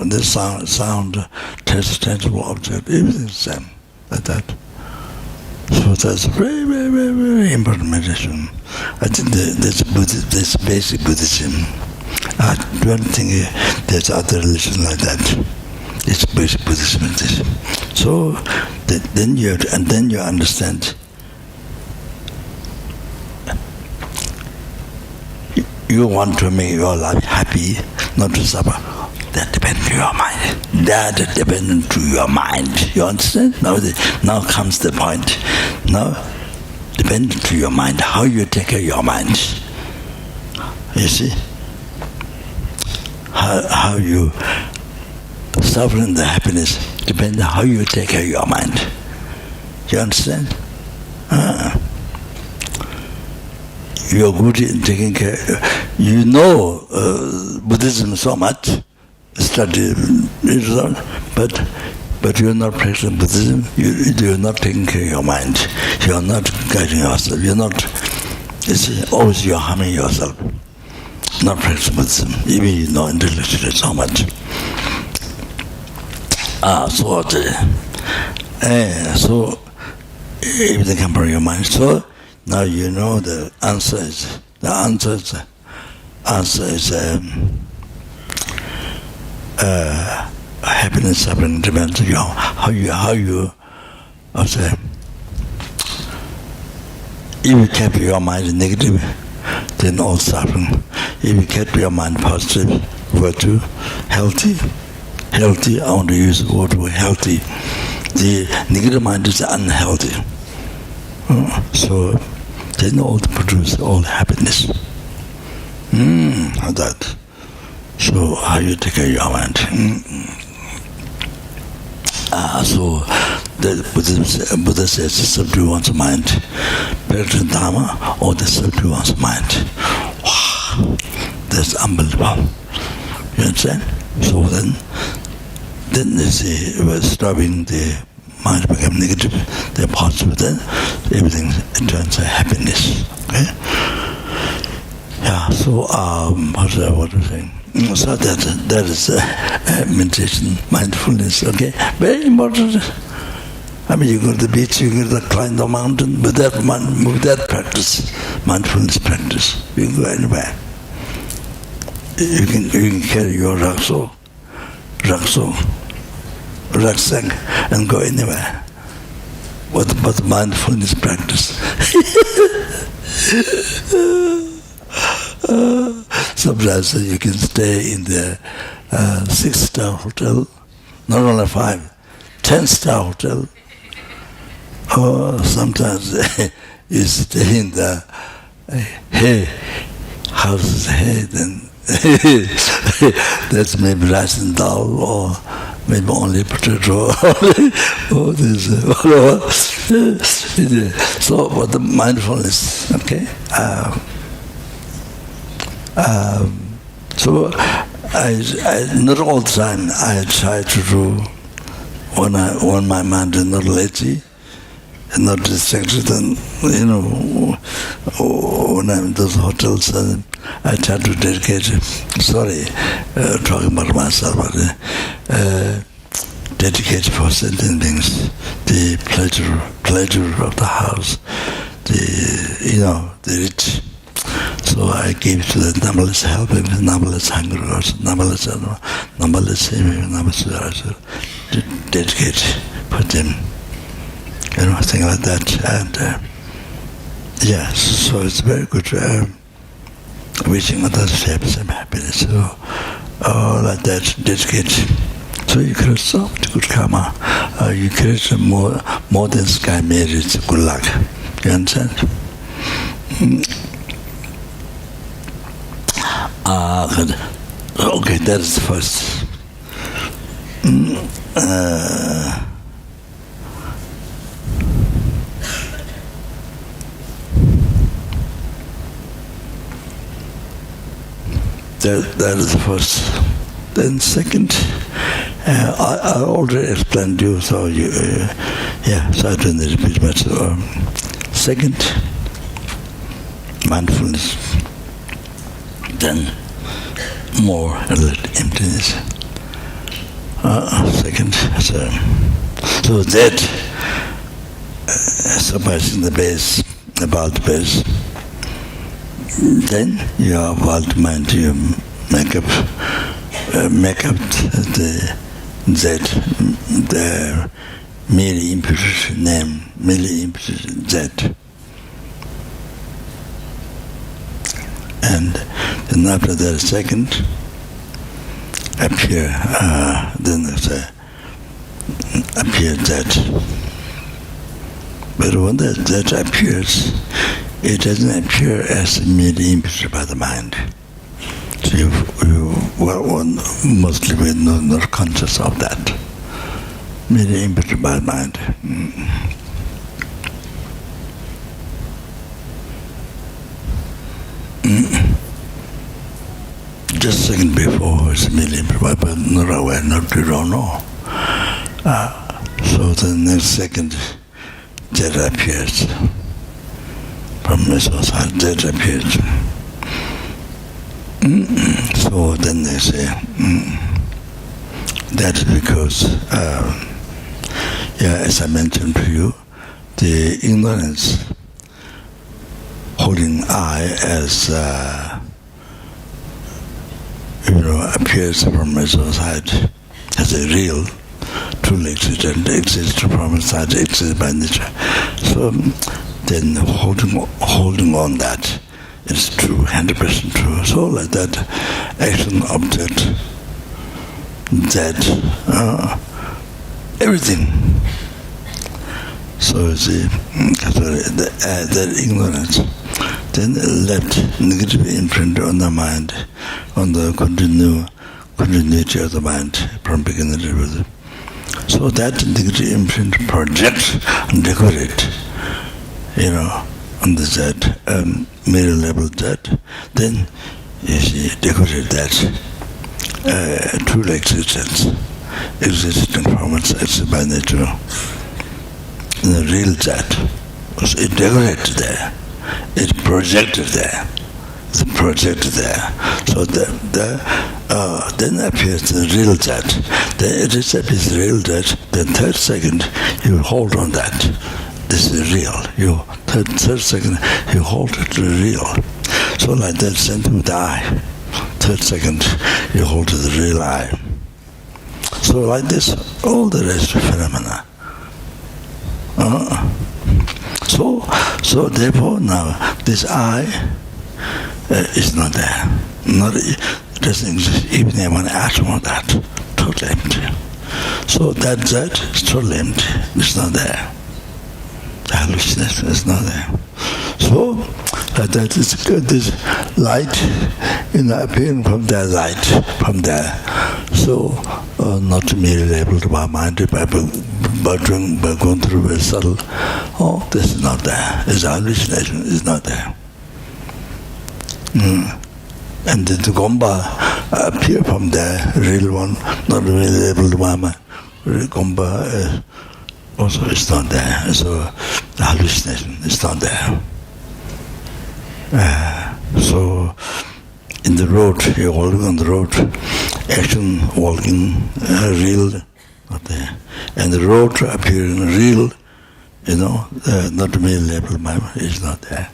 this sound, taste, tangible object, everything is the same, like that. So that's very, very, very, very important meditation. I think there's basic Buddhism. I don't think there's other religion like that. It's basic Buddhism meditation. So then you understand. You want to make your life happy, not to suffer. That depends on your mind. That depends on your mind. You understand? Now comes the point. Now, dependent to your mind, how you take care of your mind. You see? How you suffering the happiness depends on how you take care of your mind. You understand? You're good in taking care. You know Buddhism so much, study, but you're not practicing Buddhism, you're not taking care of your mind. You're not guiding yourself. It's always you're harming yourself. Not practicing Buddhism, even you know intellectually so much. So everything comes from your mind. So now you know the answer is happiness, suffering depends on how you say. If you keep your mind negative, then all suffering. If you keep your mind positive, virtue, healthy, I want to use the word healthy. The negative mind is unhealthy. So then all produce all happiness. That. So how you take care of your mind? So the Buddha says subdue one's mind. Better Dharma or the subdue one's mind. Wow, that's unbelievable. You understand? So then they say stopping the mind become negative, they're positive, then everything turns to happiness. Okay? Yeah, so what was I saying? So that is meditation, mindfulness, okay? Very important. I mean, you go to the beach, you go to climb the mountain, with that practice, mindfulness practice, you can go anywhere. You can carry your rucksack, and go anywhere. But mindfulness practice. Sometimes you can stay in the 6-star hotel, not only 5, 10-star hotel. Or sometimes you stay in the houses, then that's maybe rice and dal, or maybe only potato, or this. So, for the mindfulness, okay. So, I not all the time I try to do when my mind is not lazy and not distracted, and when I'm in those hotels, I try to dedicate. Talking about myself, but dedicate for certain things. the pleasure of the house, the rich. So I gave to the numberless helping, numberless hunger, numberless dedicate for them, thing like that. And so it's very good. Wishing others to have some happiness, so like that, dedicate. So you create so much good karma. You create more than sky marriage, good luck. You understand? Good. Okay, that is the first. That is the first. Then second, I already explained to you, so so I don't need to repeat much. Second, mindfulness. Then more emptiness. Second, so that surpassing the base, about the base. Then you are about mind, you make up the merely implicit name, merely implicit Z. And then after that second appear, then appear Z. But when that Z appears, it doesn't appear as merely implicit by the mind. So one mostly we're not conscious of that. Merely implicit by the mind. Just a second before it's merely implicit, but not aware, not you don't know. So the next second, that appears. From the side, that appears. So then they say, that's because, as I mentioned to you, the ignorance holding I as, appears from the side as a real, truly existent, exists from the side, exists by nature. So then holding on that is true, 100% true. So like that action object, that everything. So see, that ignorance then left negative imprint on the mind, on the continuity of the mind from beginning to end. So that negative imprint projects and decorate, on the Z, mirror level Z, then you see, decorate that true existence, existing from its existence by nature, the real Z. So it decorated there, it projected there, it's projected there. So then appears the real Z. Then it appears the real Z. Then third second, you hold on that. This is real. You third second, you hold it to the real. So like that, same thing with the eye. Third second, you hold to the real eye. So like this, all the rest of phenomena. So therefore now this I is not there. It doesn't exist. Even in one atom of that, totally empty. So that Z is totally empty. It's not there. The hallucination is not there. So that is this light appearing from that light, from there. So not merely able to by mind by going through very subtle. Oh, this is not there. This hallucination is not there. And then the Gomba appear from there, real one, not really able to by mind. Gomba also is not there. So the hallucination is not there. So in the road, you're walking on the road, action walking, real not there. And the road appearing real, not to me level is not there.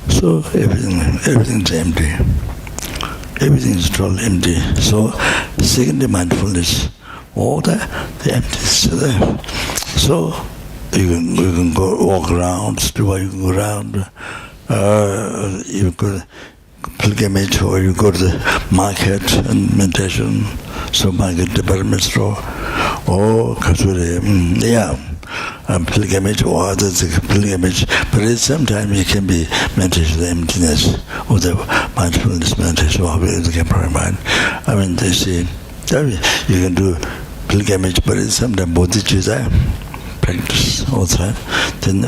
So everything's empty. Everything is totally empty. So secondly, mindfulness, all the emptiness is there. So you can go walk around, you can go around, you go pilgrimage, or you go to the market and meditation, so market department store, or pilgrimage or other pilgrimage, but at the same time it can be meditation, the emptiness, or the mindfulness meditation, or the temporary mind. I mean, they say, you can do pilgrimage, but at the same time bodhicitta practice all the time. Then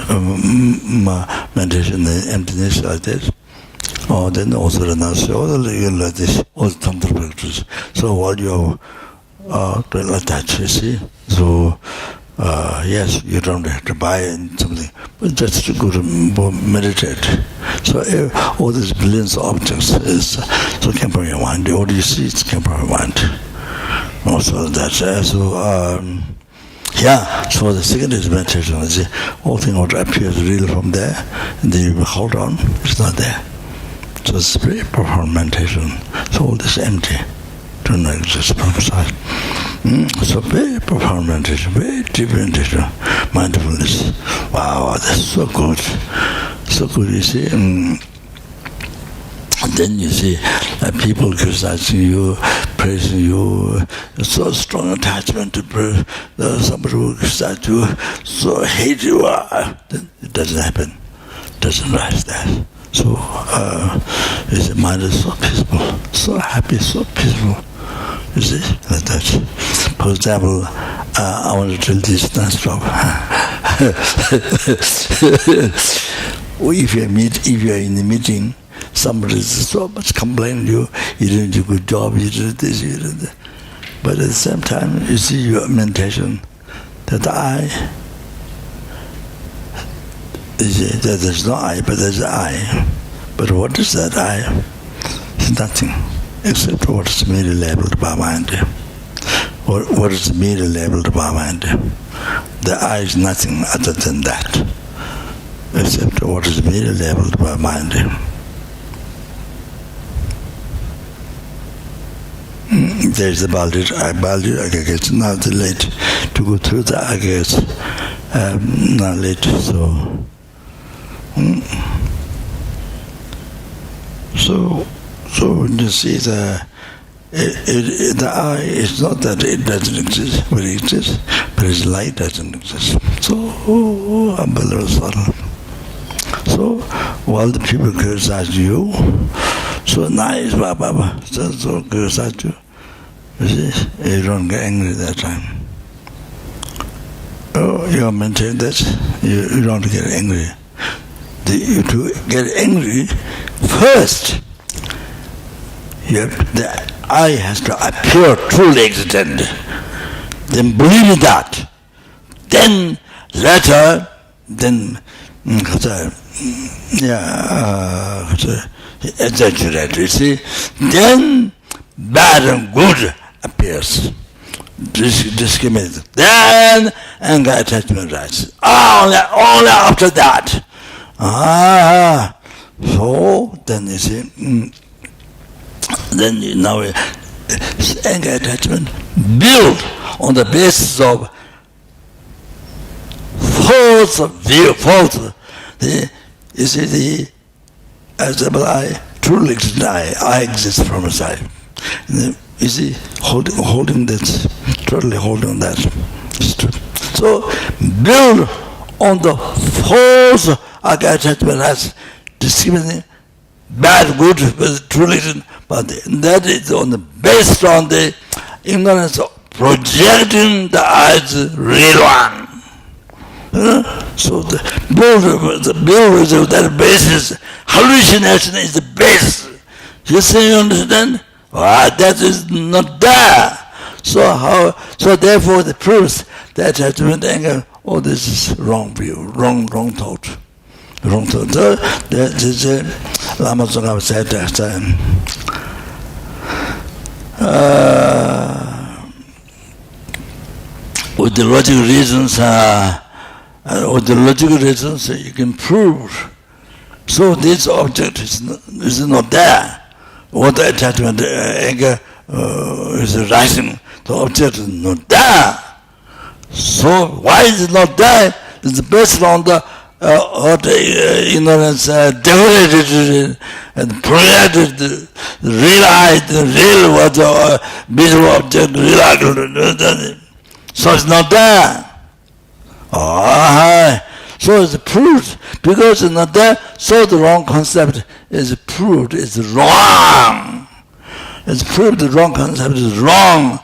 meditation, the emptiness like that. Or then also the all the like this, all the tantra practice. So while you are like that, you see. So yes, you don't have to buy something, but just to go to meditate. So all these billions of objects is so came from your mind. All you see is came from your mind. Also that's so the second is meditation. All things what appears real from there, and then you hold on, it's not there. So it's very profound meditation. So all this empty, do not exist from inside. So very profound meditation, very deep meditation, mindfulness. Wow, that's so good. So good, you see. And then you see people criticizing you, praising you, so strong attachment to somebody who criticizes you, so hate you. Then it doesn't happen, doesn't rise there. So his mind is so peaceful, so happy, so peaceful. You see, like that. For example, I want to tell this non-stop. If you are in the meeting, somebody is so much complaining you didn't do a good job, you did this, you did that. But at the same time, you see your meditation, that there's no I, but there's I. But what is that I? It's nothing, except what is merely labeled by mind. What is merely labeled by mind? The I is nothing other than that, except what is merely labeled by mind. There's the Baldi, aggregates, now too late to go through the aggregates, not late, so. So you see the I is not that it doesn't exist, but it exists, but its light doesn't exist. So unbelievable subtle. So while the people criticize you, so nice, Baba, so criticize you. You see, you don't get angry that time. Oh, you maintain that, you don't get angry. To get angry, first, the I has to appear truly existent. Then believe in that. Then later, exaggerate, you see. Then bad and good appears. Discriminate. Then anger attachment rises. Only after that. So then you see, then now anger attachment built on the basis of false view, you see as I truly exist, I exist from inside. You see, holding that, totally holding that. So build on the false attachment as discriminating bad, good, with true religion, but that is based on the ignorance of projecting the as real one. So the build of that basis, hallucination is the base. You understand? That is not there. So therefore the proofs that attachment, anger, all this is wrong view, wrong thought. Wrong thought. So that is Lama said that with the logical reasons, you can prove. So this object is not there. What the attachment, anger is rising. The object is not there. So why is it not there? It's based on the ignorance, decorated and projected, realized, the real was the visual object, realized. So it's not there. So it's proved. Because it's not there, so the wrong concept is proved. It's wrong. It's proved the wrong concept is wrong.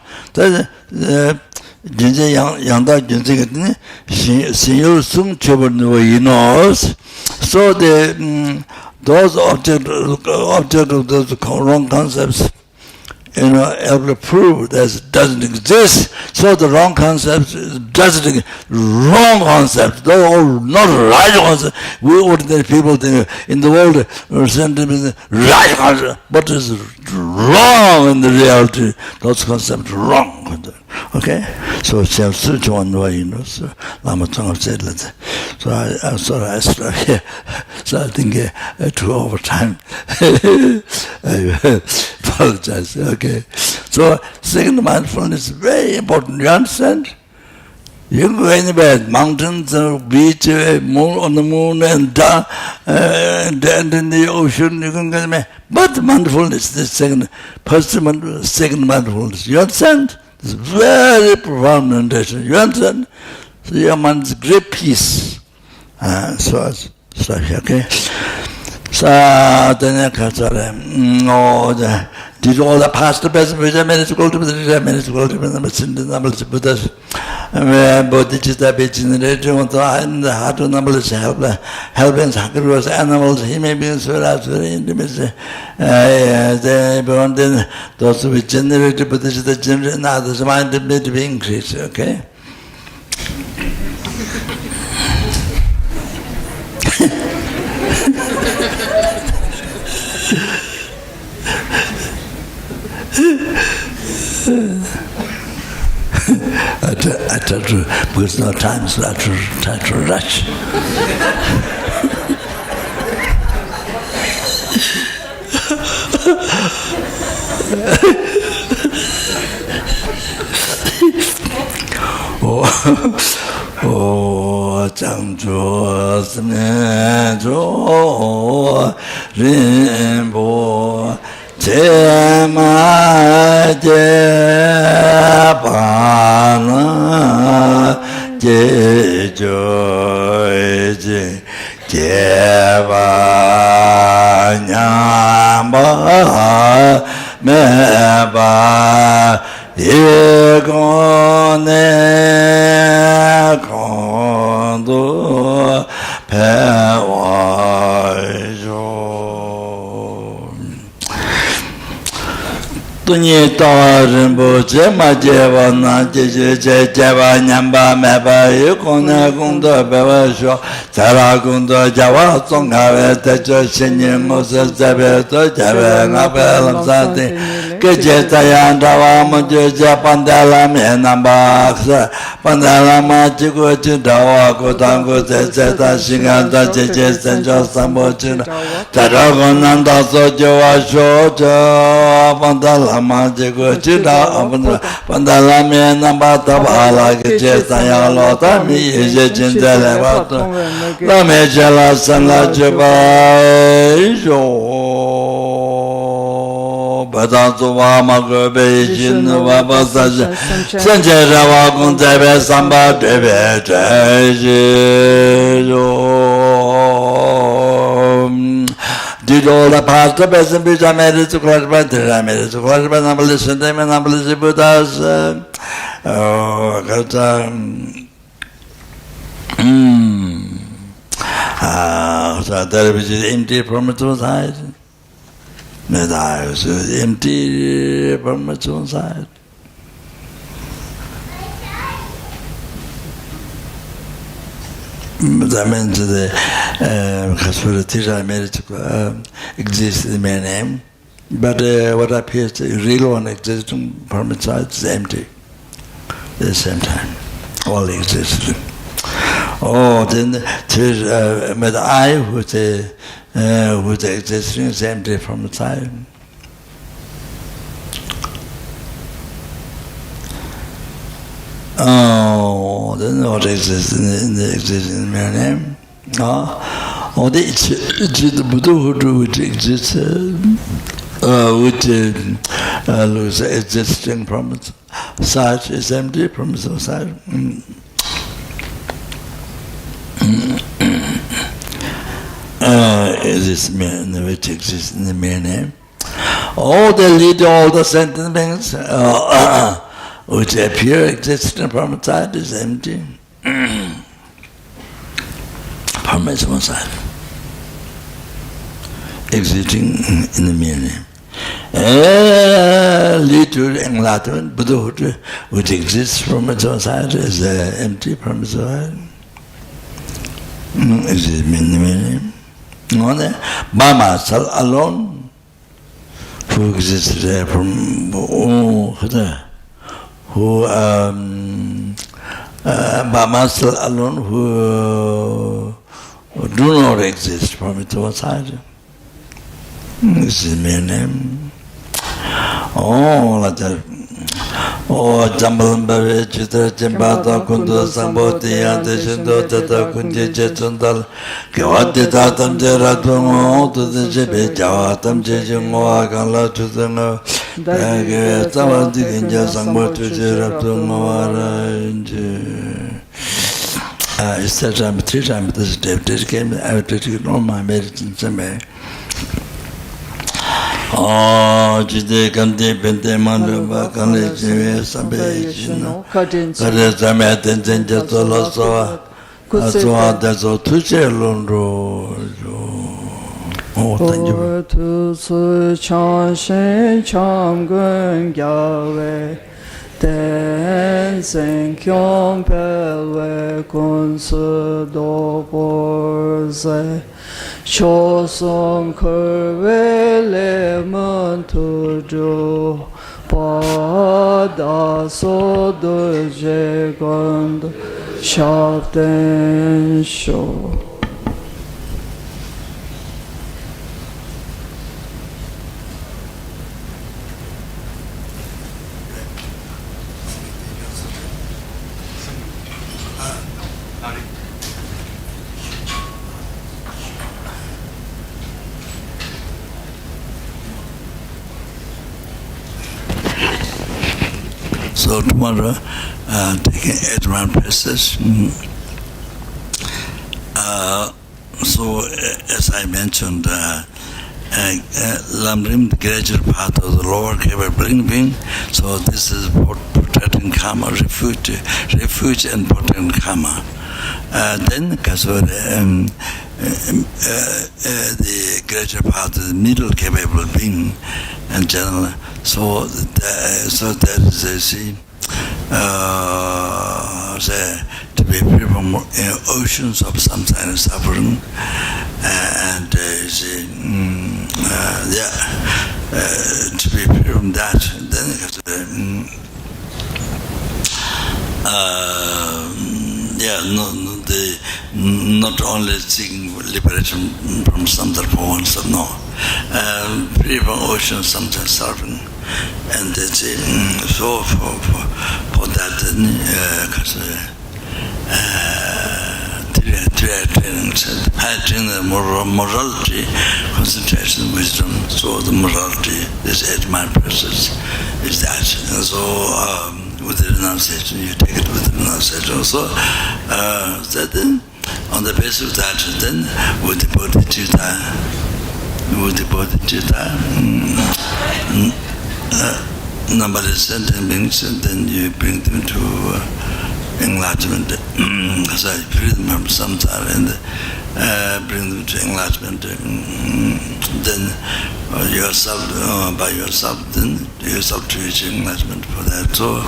진짜 양다 진짜거든요. 신유승 처벌로 이노스. So those object of those wrong concepts, help to prove that doesn't exist. So the wrong concept doesn't. Wrong concept, though not right concept. We ordinary people think in the world sentiment right concept, but it's wrong in the reality. Those concepts wrong. Okay, so so Lama said that. So I sorry I stop here. So I think too over time. I apologize. Okay, so second mindfulness is very important. You understand? You can go anywhere, mountains, beach, moon on the moon, and in the ocean. You can go anywhere. But mindfulness, the second mindfulness. You understand? It's very profound meditation. You understand? So your mind is great peace. So I start here, okay? So then did all the past the best which I managed to go to the managed to go to the numbers of Buddhas. Bodhicitta generated on the heart of numbers helping sacrifice animals, he may be so as very intimacy. They beyond those who generated Bodhicitta generate others mind to be increased, okay? I try to, because no time, so I try to rush. Changzhuo Smenzhuo Rinpoche Chema Jepana Jejoje Jeva Nyamba Meba Yegone Kondo Pewajo Tunyi tawa rinpoche ma jeva na jeje jeva nyamba meba yekone kundo bewa sho tsara kundo java tsongkawe techo shinyi musa zebe to jeve ngape lamsati keje tayan tawa munju je pandala me namba aksa pandala ma chigo chintawa kutangu tse ta shinganta jeje senjo sambo china tara konanda so jeva sho pandala Magico Chita Pandala Namba Tabala Geta Lota Mi Jintele La Mejala Sala Jeba Batanzuwa Magobe Jinwa Basaja Sanjera Kuntebe Samba Debe Did all the past the best and which I made it to class by the I made it to class by number listen them and number listen Buddhas. So there was empty from its own side. That was empty from its own side. That means the Kasura I made it exist in my name, but what appears to real one existing from its side is empty at the same time. all existed. Oh, then but I who's existing is empty from the time. Oh, then what exists in the existing mere name? Oh, it's the Buddhahood which exists, which looks existing from its side, is empty from its side. This mere, which exists in the mere name. Oh, they lead all the sentient beings which appear existing from its side is empty. From its own side. Existing in the mere name. Lead to enlightenment, Buddhahood, which exists from its own side is empty from its own side. Exists in the mere name. Mama alone, who exists from who Mama alone, who do not exist from its own side. This is my name. Oh, like that. Oh, Jambalambare, Chitra, Jambata, Kundu, Samboti, Yandeshindo, Tata, Kunji, Chundal, Kawati, Tatam, Jeratum, to the Jepe, Jawatam, Jejungo, Akala, Chutano, Tawati, Inja, Sambo, to Jeratum, it's that time, 3 times this day, this came, I would take all my medicine somewhere. Oh, Jide Kandi Bente Manduba Kali Jive Sabe Chino Kare Zame Tenten Jatola Soa Asoa Deso Tuche Lundro. Oh, thank you.
Tu Su Chan Shen Cham Gun Gyawe Den Sen Kyom Pelwe Kun Su Do Borze Chosom Kurve Lemon Tuju Pada Sodu Jegond Shabden Sho.
So tomorrow, taking 8 round passes. So as I mentioned, Lamrim, the gradual path of the lower capable being. So this is protecting karma, refuge and protecting karma. Then, because the gradual path of the middle capable being in general. So that is to be free from oceans of some kind of suffering, and to be free from that. Then not only seeking liberation from some type of oneself, no. Free from ocean, sometimes suffering, and that's it. So for that, high training, morality, concentration, wisdom. So the morality, this 8 mind process, is that. And so with the renunciation, you take it with the renunciation. So that then, on the basis of that, then with the bodhicitta, number of sentient beings, and then you bring them to enlightenment. So I free them from samsara and bring them to enlightenment. Then yourself, by yourself, then yourself to reach enlightenment for that. So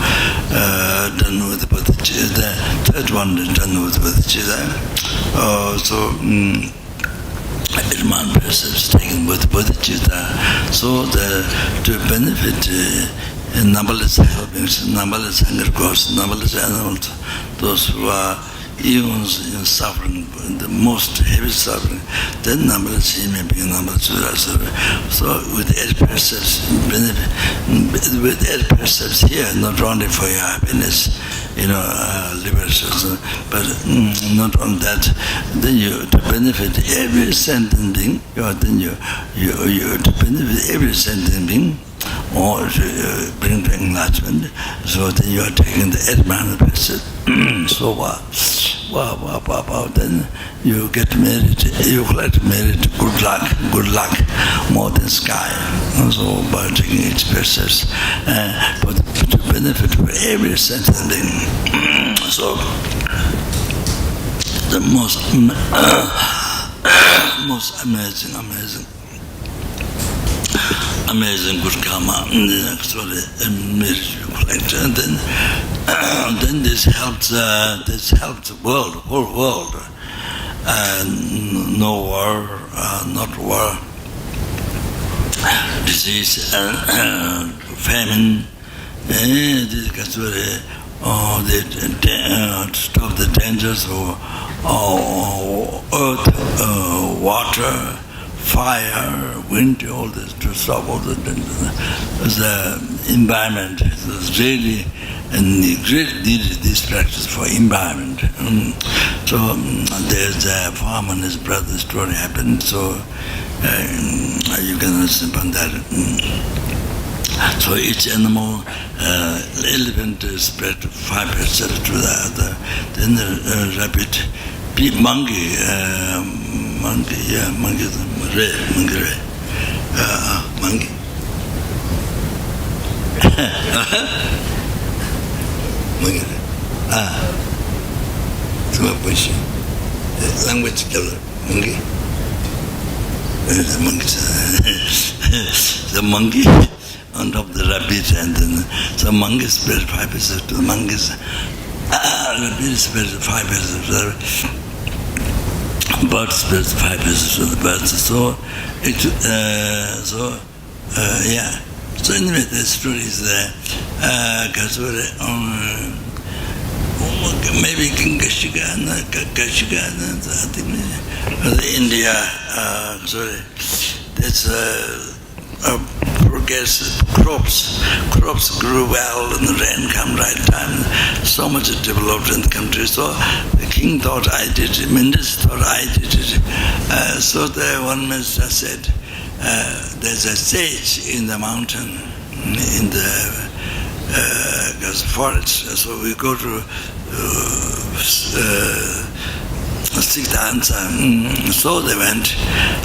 done with the bodhicitta. The third one is done with the bodhicitta. So 8 man precepts taken with bodhicitta, so to benefit numberless helpings, numberless hunger ghosts, numberless animals, those who are eons in suffering, the most heavy suffering, then numberless human beings, numberless surasura. So with 8 precepts, with 8 precepts here, not only for your happiness, liberation, but not only that, then you to benefit every sentient being, then you to benefit every sentient being, or to bring to enlightenment. So then you are taking the 8 manifested. So then you get married, you collect merit, good luck, more than sky. So by taking its precepts, but to benefit for every sentient being. So the most amazing good karma, actually merit you collect, and then this helps the world, whole world, no war, not war, disease, famine, they stop the dangers of earth, water, fire, wind, all this, to stop all the environment is really needed this practice for environment. So there's a farmer and his brother's story happened, so you can understand from that. So each animal, elephant spread 5% to the other, then the rabbit, monkey, monkey, language color, monkey. The monkey on top of the rabbit, and then some monkeys spread 5% to the monkeys. Rabbit spread 5% to the bird spread 5% to the birds. So So anyway, the story is maybe Kashigana, I think India, that's progressive crops grew well and the rain come right time. So much developed in the country. So the king thought I did it, minister thought I did it. So the one minister said, there's a sage in the mountain, in the forest. So we go to seek the answer. So they went.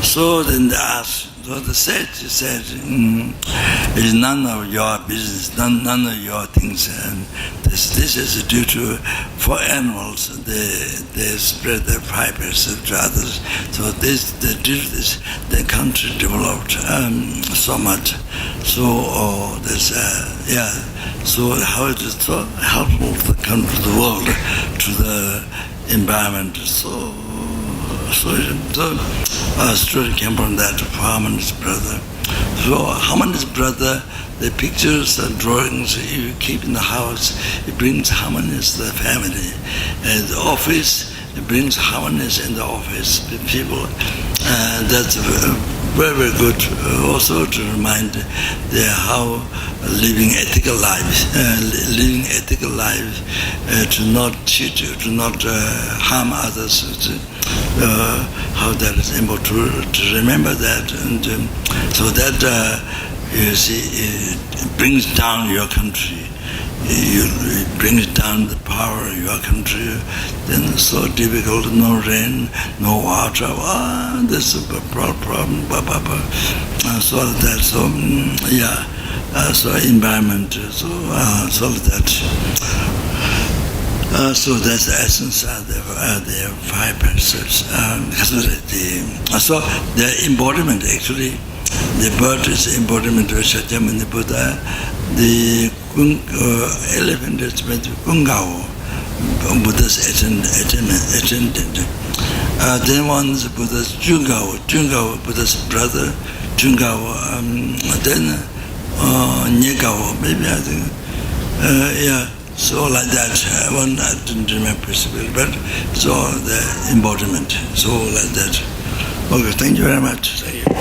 So then they asked. So the sage said, it is none of your business, none of your things. And this is due to, for animals, they spread their fibers to others. So due to this, the country developed so much. So so how it is so helpful to the country, the world, to the environment. So our story came from that Harmony's brother. So Harmony's brother, the pictures and drawings you keep in the house, it brings harmonies to the family. And the office, it brings harmonies in the office with people. That's very, very good. Also to remind how living ethical life, to not cheat, to not harm others. How that is important to remember that, and so that you see, it brings down your country. It brings down the power of your country. Then it's so difficult, no rain, no water. This is a problem. So that, so environment. So that. So that's the essence of the 5 precepts. So the embodiment, actually, the bird is the embodiment of Shakyamuni Buddha. The elephant is Kungao, Buddha's attendant. Then one is Buddha's Jungao, Buddha's brother, Jungao. Then maybe I think, yeah, so like that. One I didn't remember principle, but so the embodiment, so like that. Okay, thank you very much. Thank you.